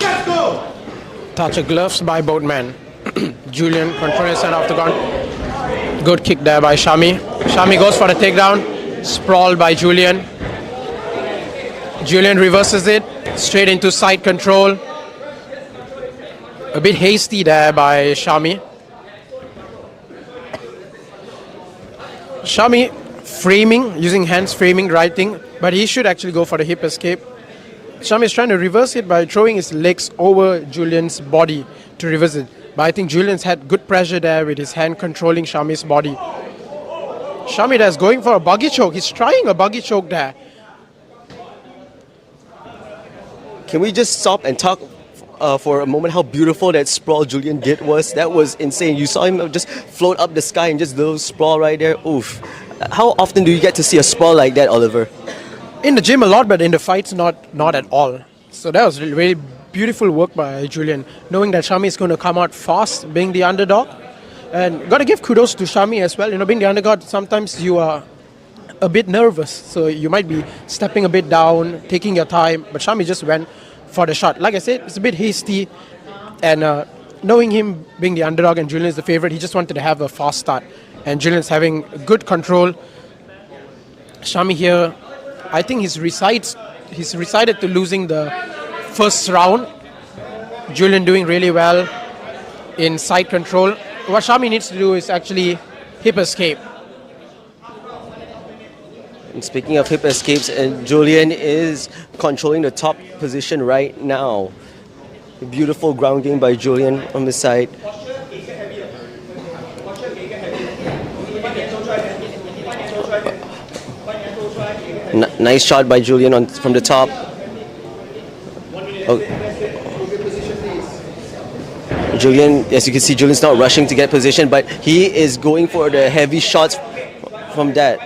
Let's go! Touch of gloves by both men. Julian controlling his hand off the gun. Good kick there by Syahmi. Syahmi goes for the takedown. Sprawl by Julian. Julian reverses it straight into side control. A bit hasty there by Syahmi. Syahmi framing, using hands framing, right thing, but he should actually go for the hip escape. Syahmi is trying to reverse it by throwing his legs over Julian's body to reverse it. But I think Julian's had good pressure there with his hand controlling Syahmi's body. Syahmi is going for a buggy choke. He's trying a buggy choke there. Can we just stop and talk for a moment how beautiful that sprawl Julian did was? That was insane. You saw him just float up the sky and just little sprawl right there. Oof. How often do you get to see a sprawl like that, Oliver? In the gym a lot, but in the fights not at all. So that was really beautiful work by Julian, knowing that Syahmi is going to come out fast, being the underdog. And got to give kudos to Syahmi as well. You know, being the underdog, sometimes you are a bit nervous. So you might be stepping a bit down, taking your time. But Syahmi just went for the shot. Like I said, it's a bit hasty. And knowing him being the underdog and Julian is the favorite, he just wanted to have a fast start. And Julian's having good control. Syahmi here, I think he's recited to losing the first round. Julian doing really well in side control. What Syahmi needs to do is actually hip escape. And speaking of hip escapes, Julian is controlling the top position right now. A beautiful ground game by Julian on the side. Nice shot by Julian from the top. Oh. Julian, as you can see, Julian's not rushing to get position, but he is going for the heavy shots from that.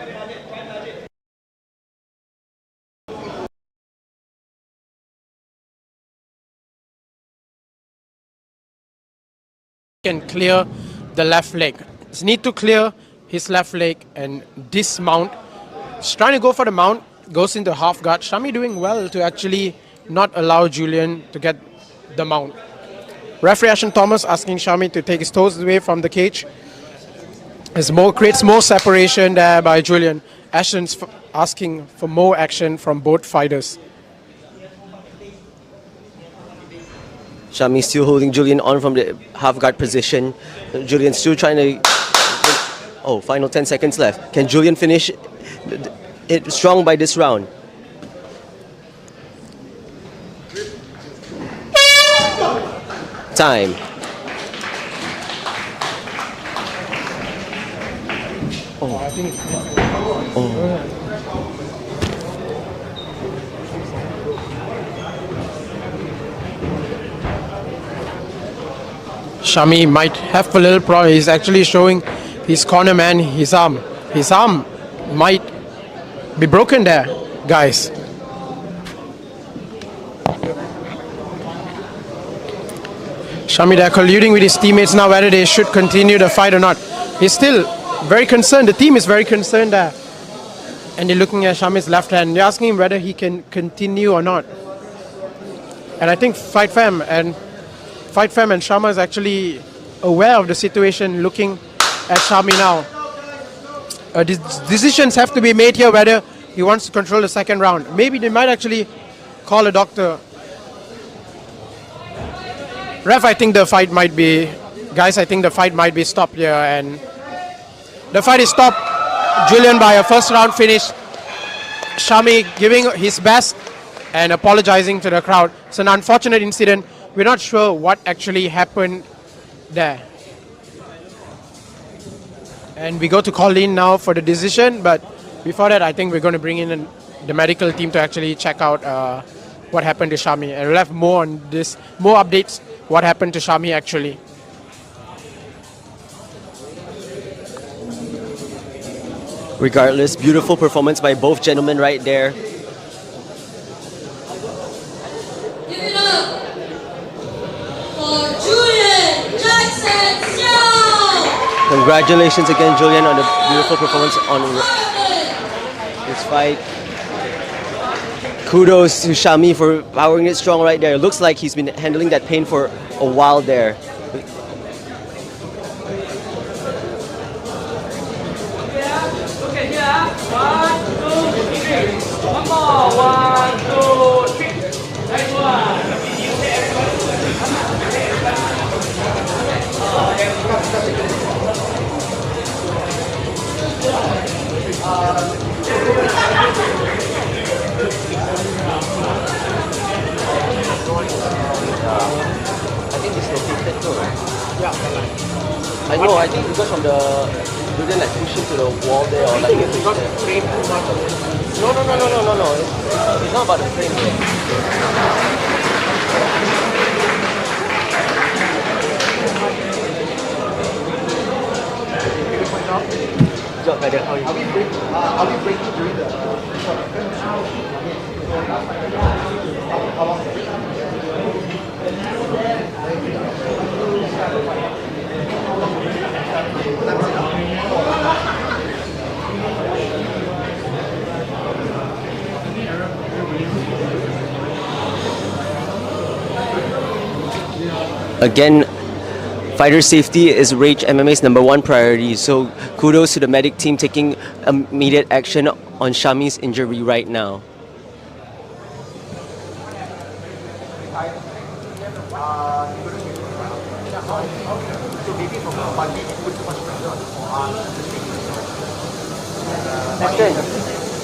Can clear the left leg. Just need to clear his left leg and dismount. He's trying to go for the mount, goes into half guard. Syahmi doing well to actually not allow Julian to get the mount. Referee Ashton Thomas asking Syahmi to take his toes away from the cage. Creates more separation there by Julian. Ashton's asking for more action from both fighters. Syahmi still holding Julian on from the half guard position. Julian still trying to... Oh, final 10 seconds left. Can Julian finish it strong by this round? Time. Oh. I think... Oh. Syahmi might have a little problem. He's actually showing his corner man, his arm. His arm might be broken there, guys. Syahmi, they're colluding with his teammates now whether they should continue the fight or not. He's still very concerned. The team is very concerned there. And they're looking at Syahmi's left hand. They're asking him whether he can continue or not. And I think Fight Fam and Syahmi is actually aware of the situation, looking at Syahmi now. Decisions have to be made here whether he wants to control the second round. Maybe they might actually call a doctor. Ref, I think the fight might be... Guys, I think the fight might be stopped here. And the fight is stopped, Julian, by a first round finish. Syahmi giving his best and apologizing to the crowd. It's an unfortunate incident. We're not sure what actually happened there. And we go to call in now for the decision, but before that I think we're going to bring in the medical team to actually check out what happened to Syahmi. And we'll have more on this, more updates what happened to Syahmi actually. Regardless, beautiful performance by both gentlemen right there. Give it up for Julian, Jackson, Siaw. Congratulations again, Julian, on the beautiful performance on this fight. Kudos to Syahmi for powering it strong right there. It looks like he's been handling that pain for a while there. Okay, yeah. 1, 2, 3. One more. 1, 2, 3. Nice one. I think dislocated too, right? Yeah. I know, I think because from the Julian like pushing to the wall there or like he got framed too much. No. It's not about the frame there. Job better. Are we breaking during the Again, fighter safety is Rage MMA's #1 priority, so kudos to the medic team taking immediate action on Syahmi's injury right now.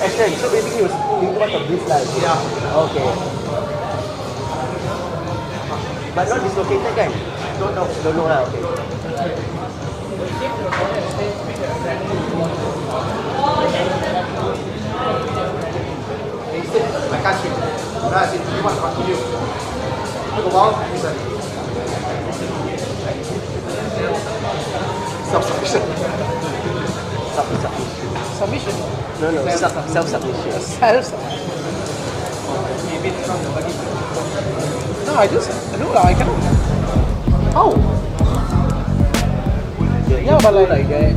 Ashton, so basically he was doing much of this like. Yeah. Okay. But not dislocated kan? Don't know lah, okay. I can't switch. That's it. You want to continue. Look about. Listen. Self-sufficient. Submission? No, self-submission. Self-submission. Maybe it's not the body. No, I cannot. How? Yeah, but like that.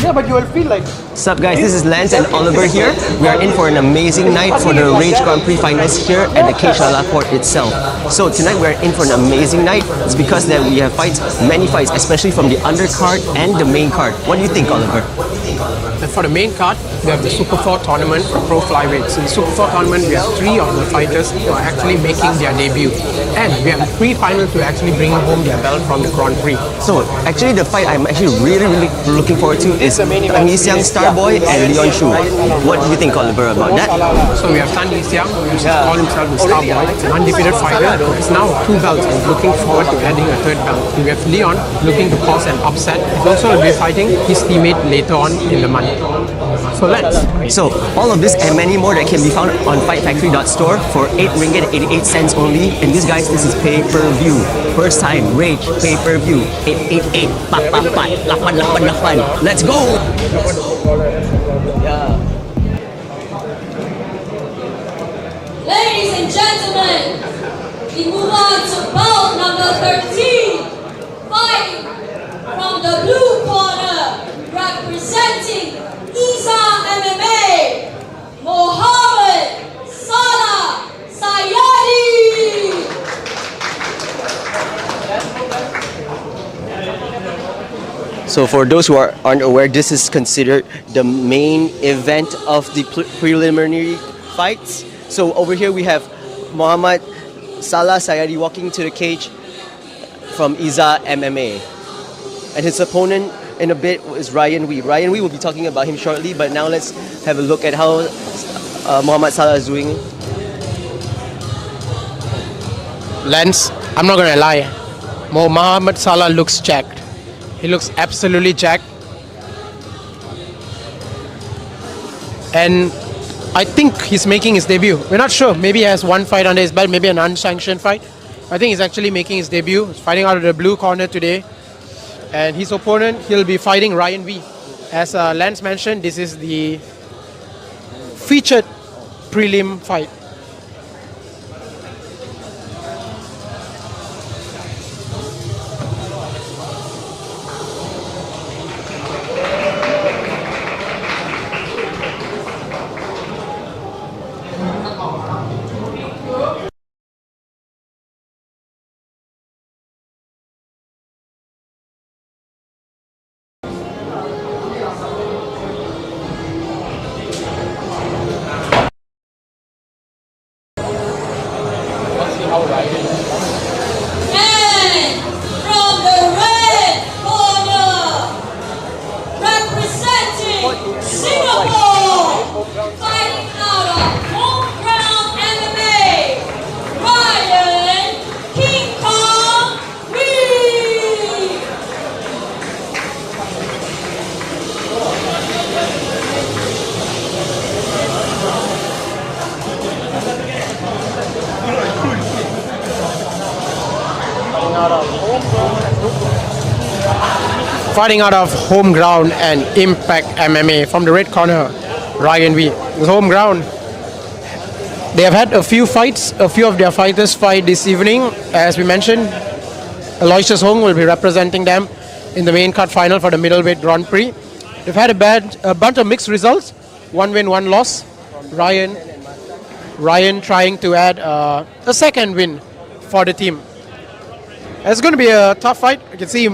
Yeah, but you will feel like... Sup guys, this is Lance and Oliver here. We are in for an amazing night for the Rage Grand Prix finals here at the Cage Court itself. So tonight we are in for an amazing night. It's because that we have many fights, especially from the undercard and the main card. What do you think, Oliver? And for the main card, we have the Super 4 tournament for pro flyweights. In the Super 4 tournament, we have 3 of the fighters who are actually making their debut. And we have 3 finals to actually bring home their belt from the Grand Prix. So actually the fight I'm actually really looking forward to is Nithia Starboy and Leon Chu. What do you think, Oliver, about that? So we have Nithia, who calls himself the Starboy. It's an undefeated fighter. It's now 2 belts and looking forward to adding a 3rd belt. We have Leon looking to cause an upset. He's also will be fighting his teammate later on in the month. So let's. So all of this and many more that can be found on fightfactory.store for 8 ringgit 88 cents only. And this, guys, this is pay-per-view. First time Rage pay-per-view. 888 888. Let's go. Yeah. Ladies and gentlemen, we move on to bout number 13. Fighting from the blue corner, representing MMA, Mohamed Salah Sayadi. So for those who aren't aware, this is considered the main event of the preliminary fights. So over here we have Mohamed Salah Sayadi walking to the cage from Iza MMA. And his opponent in a bit is Ryan Wee. Ryan Wee will be talking about him shortly, but now let's have a look at how Mohamed Salah is doing. Lance, I'm not gonna lie, Mohamed Salah looks jacked. He looks absolutely jacked. And I think he's making his debut. We're not sure. Maybe he has one fight under his belt, maybe an unsanctioned fight. I think he's actually making his debut. He's fighting out of the blue corner today. And his opponent, he'll be fighting Ryan Wee. As Lance mentioned, this is the featured prelim fight. And from the red corner, representing Singapore, fighting out of home ground MMA, Ryan King Kong Wee. Fighting out of home ground and Impact MMA from the red corner, Ryan Wee. The home ground. They have had a few fights. A few of their fighters fight this evening. As we mentioned, Aloysius Hong will be representing them in the main card final for the middleweight Grand Prix. They've had a bunch of mixed results. 1 win, 1 loss. Ryan trying to add a second win for the team. It's going to be a tough fight. You can see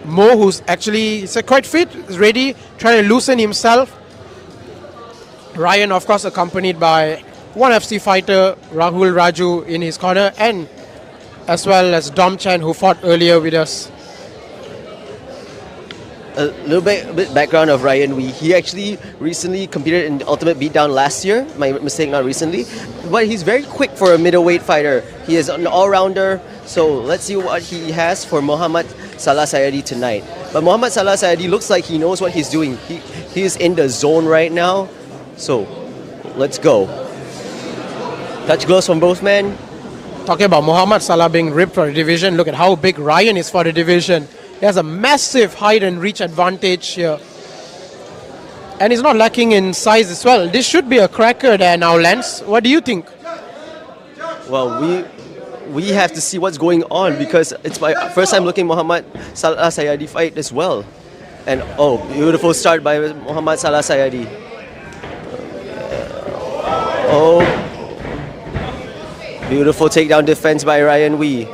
Mo, who's actually quite fit, is ready, trying to loosen himself. Ryan, of course, accompanied by one FC fighter, Rahul Raju, in his corner, and as well as Dom Chen, who fought earlier with us. A little bit background of Ryan Wee. He actually recently competed in the Ultimate Beatdown last year. My mistake, not recently. But he's very quick for a middle-weight fighter. He is an all-rounder. So let's see what he has for Mohamed Salah Sayadi tonight. But Mohamed Salah Sayadi looks like he knows what he's doing. He is in the zone right now. So let's go. Touch gloves from both men. Talking about Mohamed Salah being ripped for the division, look at how big Ryan is for the division. He has a massive height and reach advantage here. And he's not lacking in size as well. This should be a cracker there now, Lance. What do you think? Well, we have to see what's going on because it's my first time looking Mohamed Salah Sayadi fight as well. And oh, beautiful start by Mohamed Salah Sayadi. Oh, beautiful takedown defense by Ryan Wee.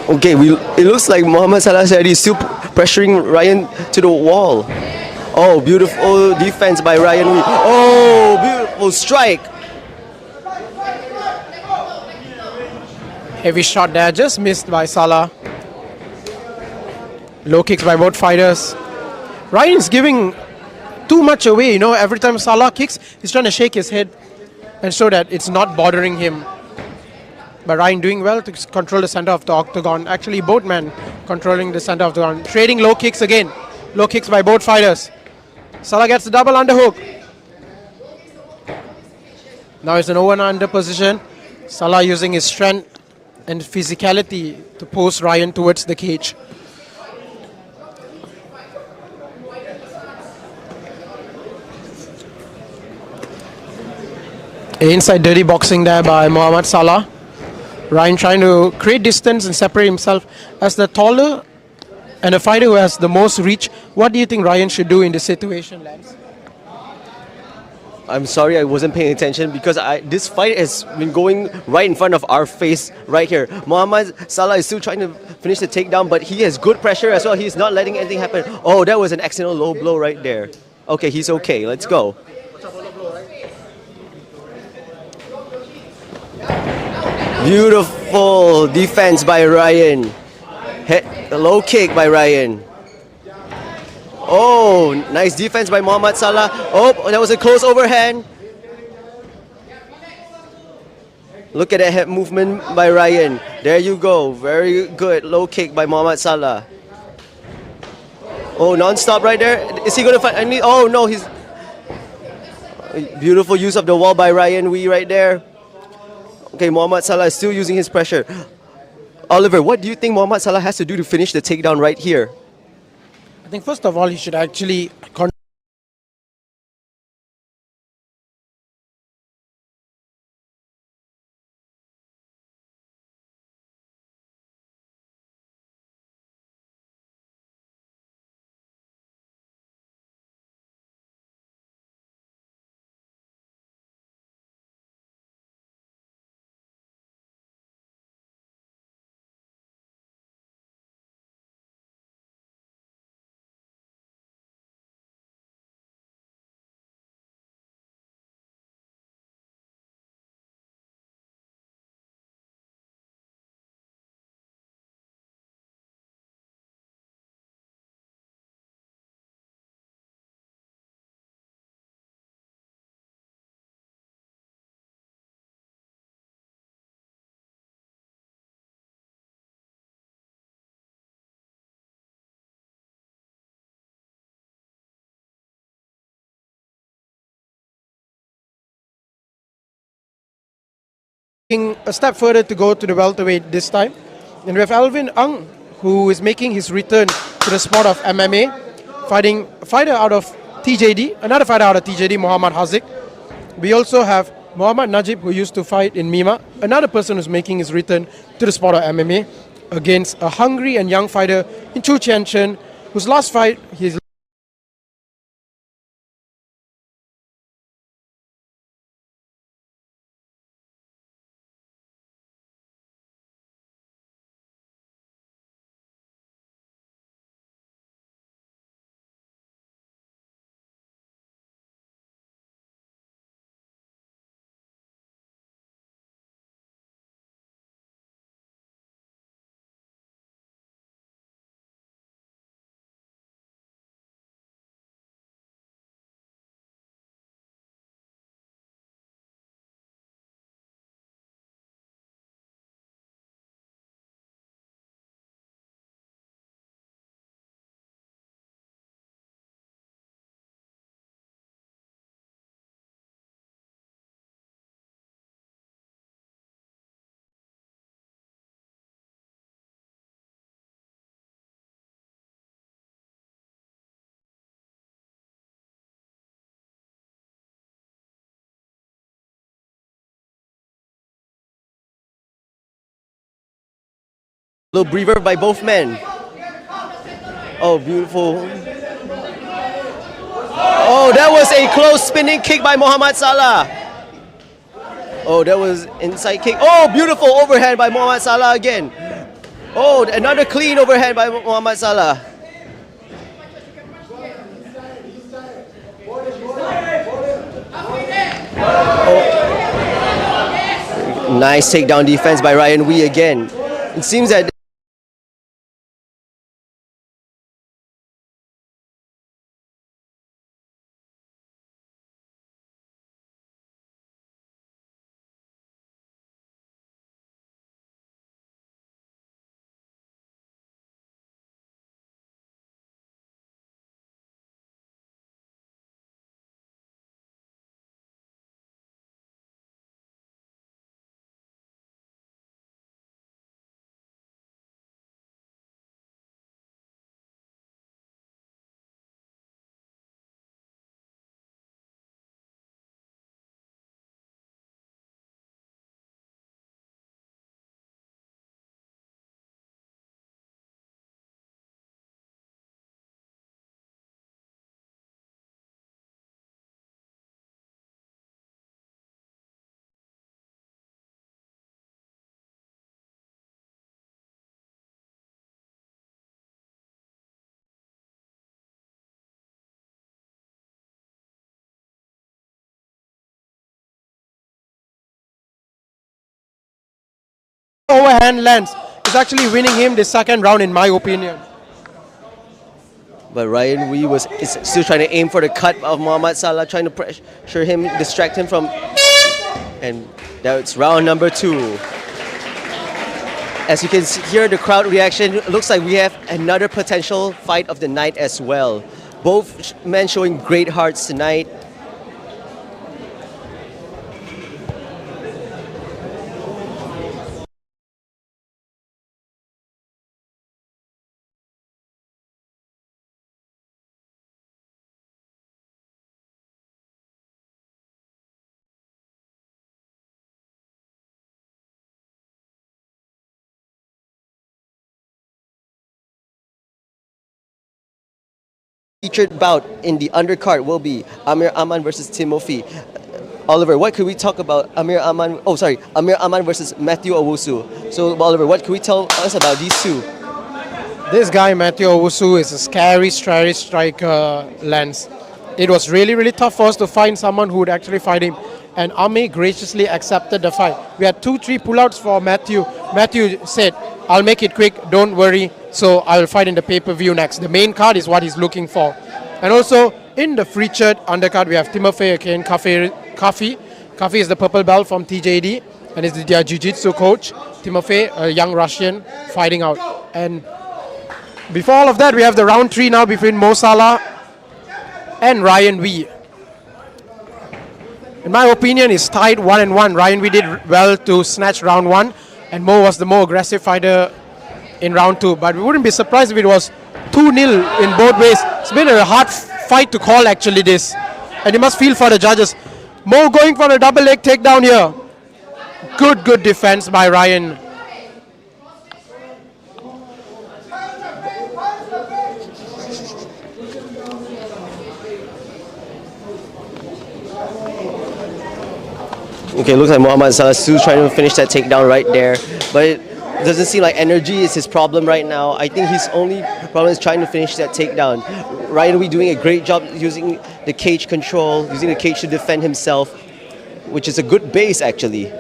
Okay, it looks like Mohamed Salah Sayadi is still pressuring Ryan to the wall. Oh, beautiful defense by Ryan Wee. Oh, beautiful strike. Heavy shot there, just missed by Salah. Low kicks by both fighters. Ryan's giving too much away, you know. Every time Salah kicks, he's trying to shake his head and show that it's not bothering him. But Ryan doing well to control the center of the octagon. Actually, both men controlling the center of the octagon. Trading low kicks again. Low kicks by both fighters. Salah gets the double underhook. Now it's an over and under position. Salah using his strength and physicality to push Ryan towards the cage. Inside dirty boxing there by Mohamed Salah. Ryan trying to create distance and separate himself as the taller and a fighter who has the most reach. What do you think Ryan should do in this situation, Lance? I'm sorry I wasn't paying attention because this fight has been going right in front of our face right here. Mohamed Salah is still trying to finish the takedown, but he has good pressure as well. He's not letting anything happen. Oh, that was an accidental low blow right there. Okay, he's okay. Let's go. Beautiful defense by Ryan. Hit the low kick by Ryan. Oh, nice defense by Mohamed Salah. Oh, that was a close overhand. Look at that head movement by Ryan. There you go. Very good low kick by Mohamed Salah. Oh, non-stop right there. Is he going to fight? Oh, no. He's... Beautiful use of the wall by Ryan Wee right there. Okay, Mohamed Salah is still using his pressure. Oliver, what do you think Mohamed Salah has to do to finish the takedown right here? I think first of all, he should actually a step further to go to the welterweight this time. And we have Alvin Ang, who is making his return to the sport of MMA, fighting a fighter out of TJD, another fighter out of TJD, Muhammad Haziq. We also have Muhammad Najib, who used to fight in Mima, another person who's making his return to the sport of MMA, against a hungry and young fighter in Chu Chen, whose last fight, his little breather by both men. Oh, beautiful. Oh, that was a close spinning kick by Mohamed Salah. Oh, that was inside kick. Oh, beautiful overhand by Mohamed Salah again. Oh, another clean overhand by Mohamed Salah. Oh. Nice takedown defense by Ryan Wee again. It seems that overhand lens is actually winning him the second round, in my opinion. But Ryan Wee is still trying to aim for the cut of Mohamed Salah, trying to pressure him, distract him from... And that's round number 2. As you can hear the crowd reaction, it looks like we have another potential fight of the night as well. Both men showing great hearts tonight. Featured bout in the undercard will be Amir Aman versus Timothy. Oliver, what could we talk about Amir Aman versus Matthew Owusu. So Oliver, what could we tell us about these two? This guy, Matthew Owusu, is a scary striker, Lance. It was really, really tough for us to find someone who would actually fight him. And Amir graciously accepted the fight. We had 2-3 pullouts for Matthew. Matthew said, I'll make it quick, don't worry. So I will fight in the pay-per-view next. The main card is what he's looking for. And also, in the featured undercard, we have Timothy again, Kafi. Kafi is the purple belt from TJD and is their jiu-jitsu coach. Timothy, a young Russian, fighting out. And before all of that, we have the round 3 now between Mo Salah and Ryan Wee. In my opinion, it's tied 1-1. Ryan Wee did well to snatch round 1, and Mo was the more aggressive fighter in round 2. But we wouldn't be surprised if it was 2-0 in both ways. It's been a hard fight to call, actually, this. And you must feel for the judges. Mo going for a double leg takedown here. Good defense by Ryan. Okay, looks like Mohamed Salah still trying to finish that takedown right there. But it doesn't seem like energy is his problem right now. I think his only problem is trying to finish that takedown. Ryan Wee doing a great job using the cage control, using the cage to defend himself, which is a good base actually.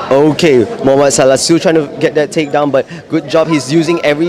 Okay, Mohamed Salah still trying to get that takedown, but good job. He's using every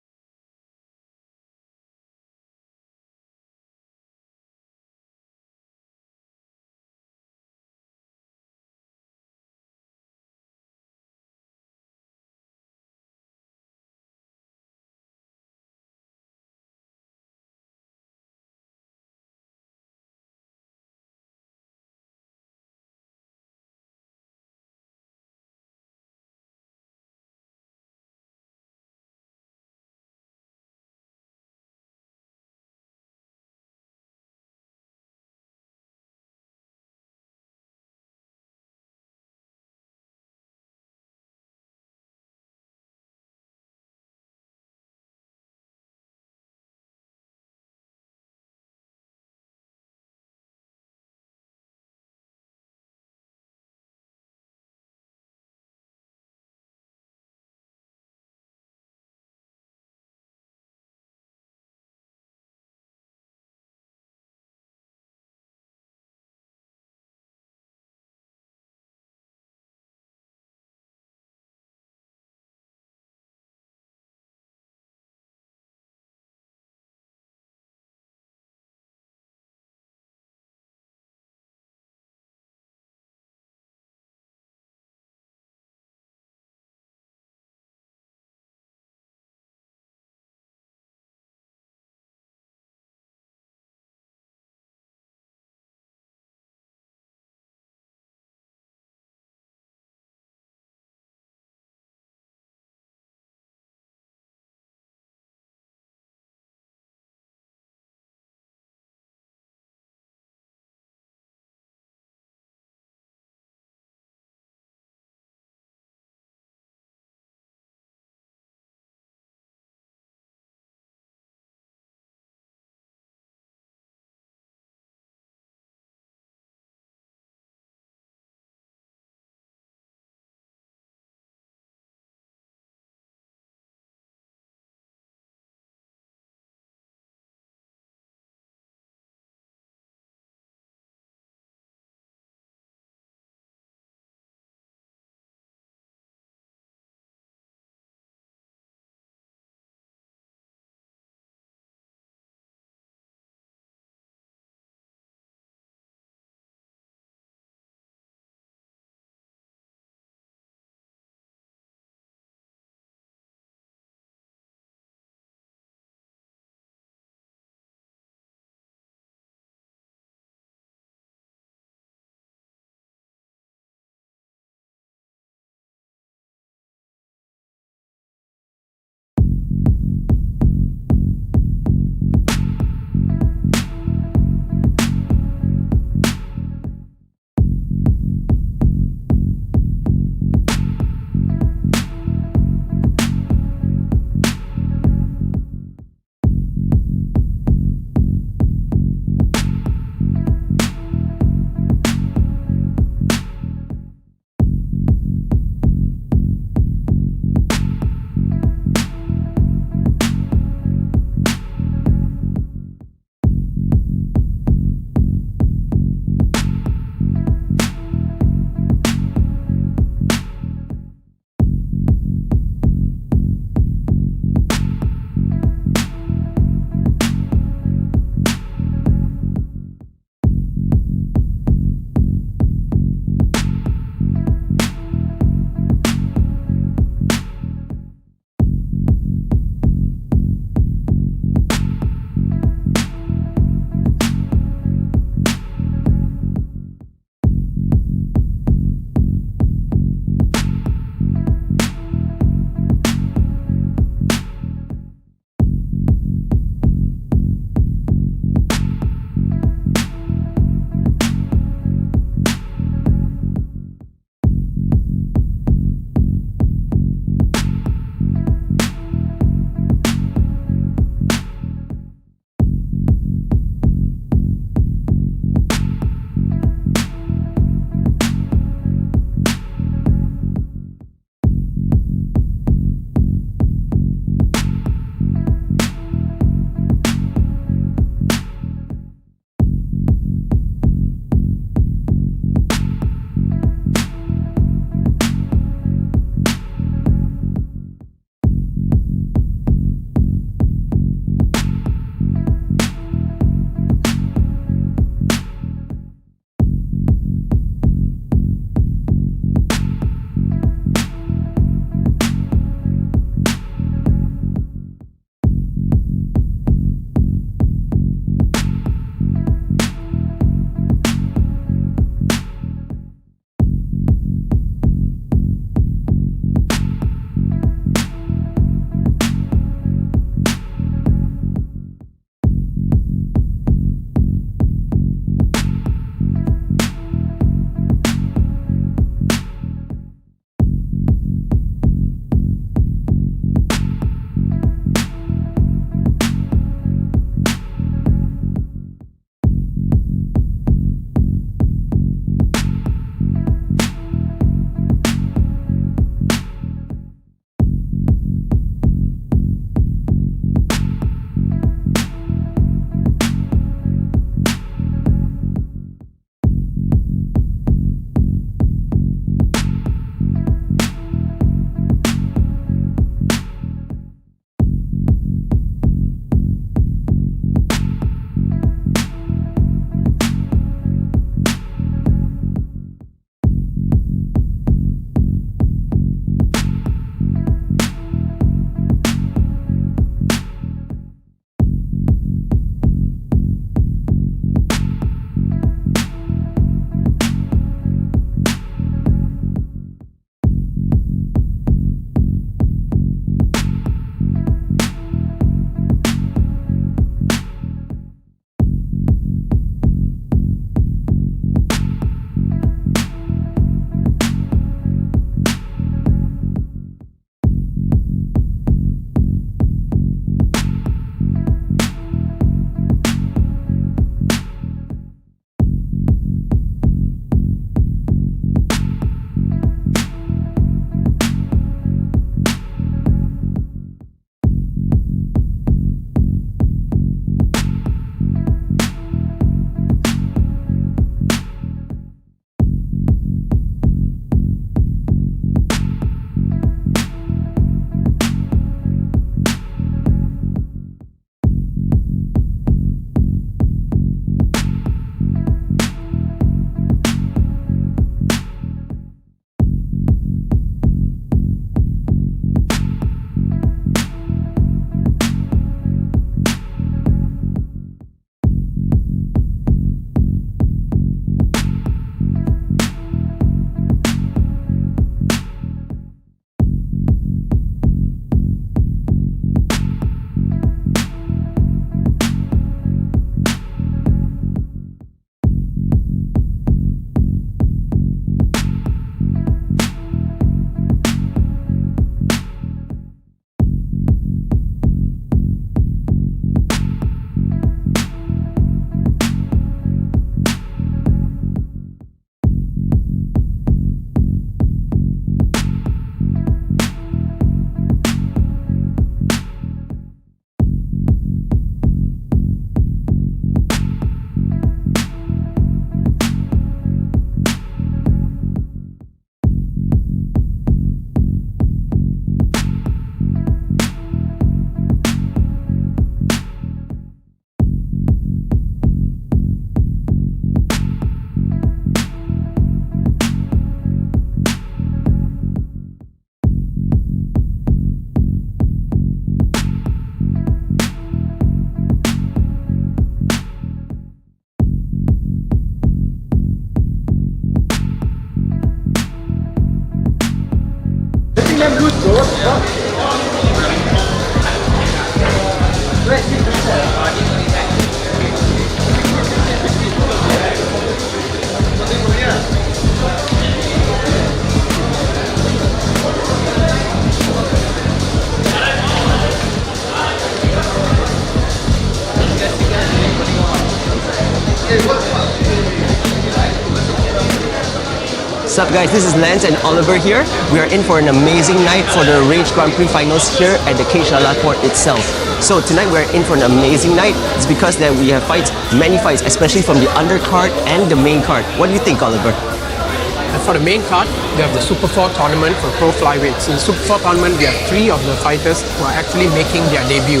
Sup guys, this is Lance and Oliver here. We are in for an amazing night for the Rage Grand Prix finals here at the Cage Court itself. So tonight we're in for an amazing night. It's because that we have fights, many fights, especially from the undercard and the main card. What do you think, Oliver? And for the main card, we have the Super 4 tournament for pro flyweights. In the Super 4 tournament, we have 3 of the fighters who are actually making their debut.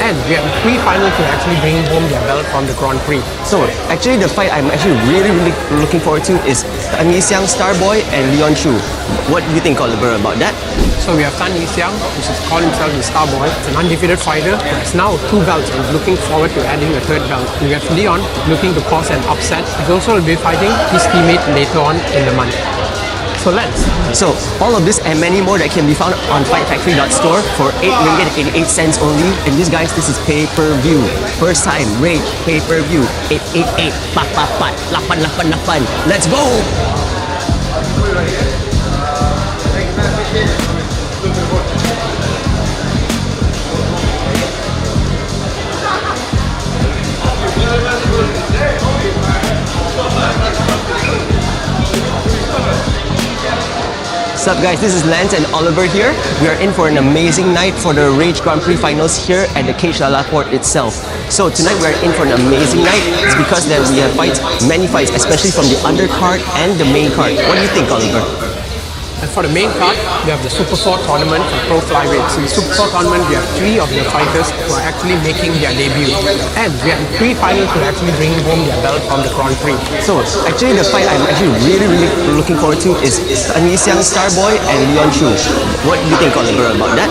And we have 3 finals who are actually bringing home their belt from the Grand Prix. So actually the fight I'm actually really looking forward to is Nithia Starboy and Leon Chu. What do you think, Oliver, about that? So we have Nithia, which is called himself the Starboy. It's an undefeated fighter who has now 2 belts and is looking forward to adding a 3rd belt. And we have Leon looking to cause an upset. He's also will be fighting his teammate later on in the month. So let's. So all of this and many more that can be found on fightfactory.store for 8 ringgit 88 cents only. And this guys, this is pay-per-view. First time Rage pay-per-view. 888 pat pat pat 888. Let's go! What's up guys, this is Lance and Oliver here. We are in for an amazing night for the Rage Grand Prix finals here at the Cage Court itself. So tonight we are in for an amazing night. It's because that we have fights, many fights, especially from the undercard and the main card. What do you think, Oliver? And for the main card, we have the Super 4 tournament for pro flyweights. In the Super 4 tournament, we have 3 of the fighters who are actually making their debut. And we have 3 finals who are actually bringing home their belt from the Grand Prix. So actually the fight I'm actually really looking forward to is Nithia Starboy and Leon Chu. What do you think, Oliver, about that?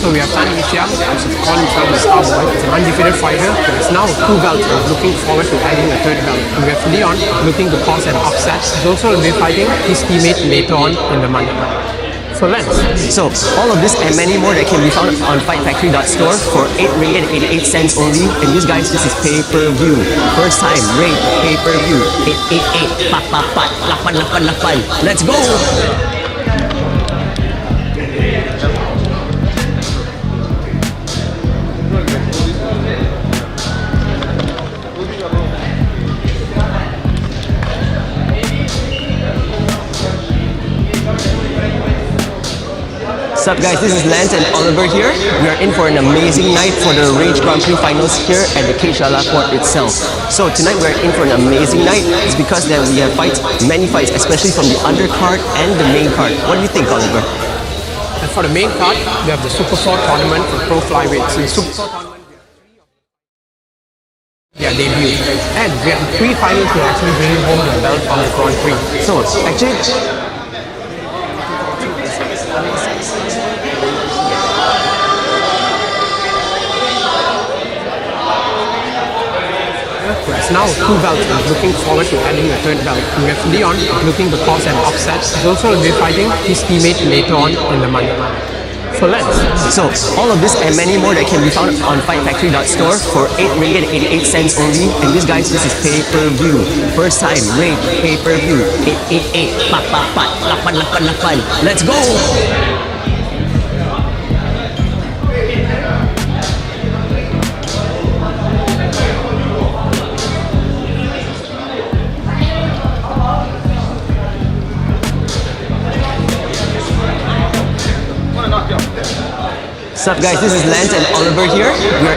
So we have Nithia, which is called himself the Starboy. It's an undefeated fighter who has now 2 belts and is looking forward to adding a 3rd belt. And we have Leon looking to cause an upset. He's also will be fighting his teammate later on in the month. So let's. So all of this and many more that can be found on fightfactory.store for 8 ringgit 88 cents only. And this guys, this is pay-per-view. First time Rage pay-per-view. 888 pat pat pat 888. Let's go! What's up guys, this is Lance and Oliver here. We are in for an amazing night for the Rage Grand Prix finals here at the Cage Court itself. So tonight we are in for an amazing night. It's because that we have fights, many fights, especially from the undercard and the main card. What do you think, Oliver? And for the main card, we have the Super 4 tournament for pro flyweights. In the Super 4 tournament, we have 3 of their debut. And we have 3 finals who are actually bringing home their belt from the Grand Prix. So actually who has now 2 belts and is looking forward to adding a 3rd belt. And we have Leon looking to cause an upset. He's also will be fighting his teammate later on in the month. So let's. So all of this and many more that can be found on fightfactory.store for 8 ringgit 88 cents only. And this guys, this is pay-per-view. First time Rage pay-per-view. 888 pat pat pat 888. Let's go! What's up guys, this is Lance and Oliver here. We are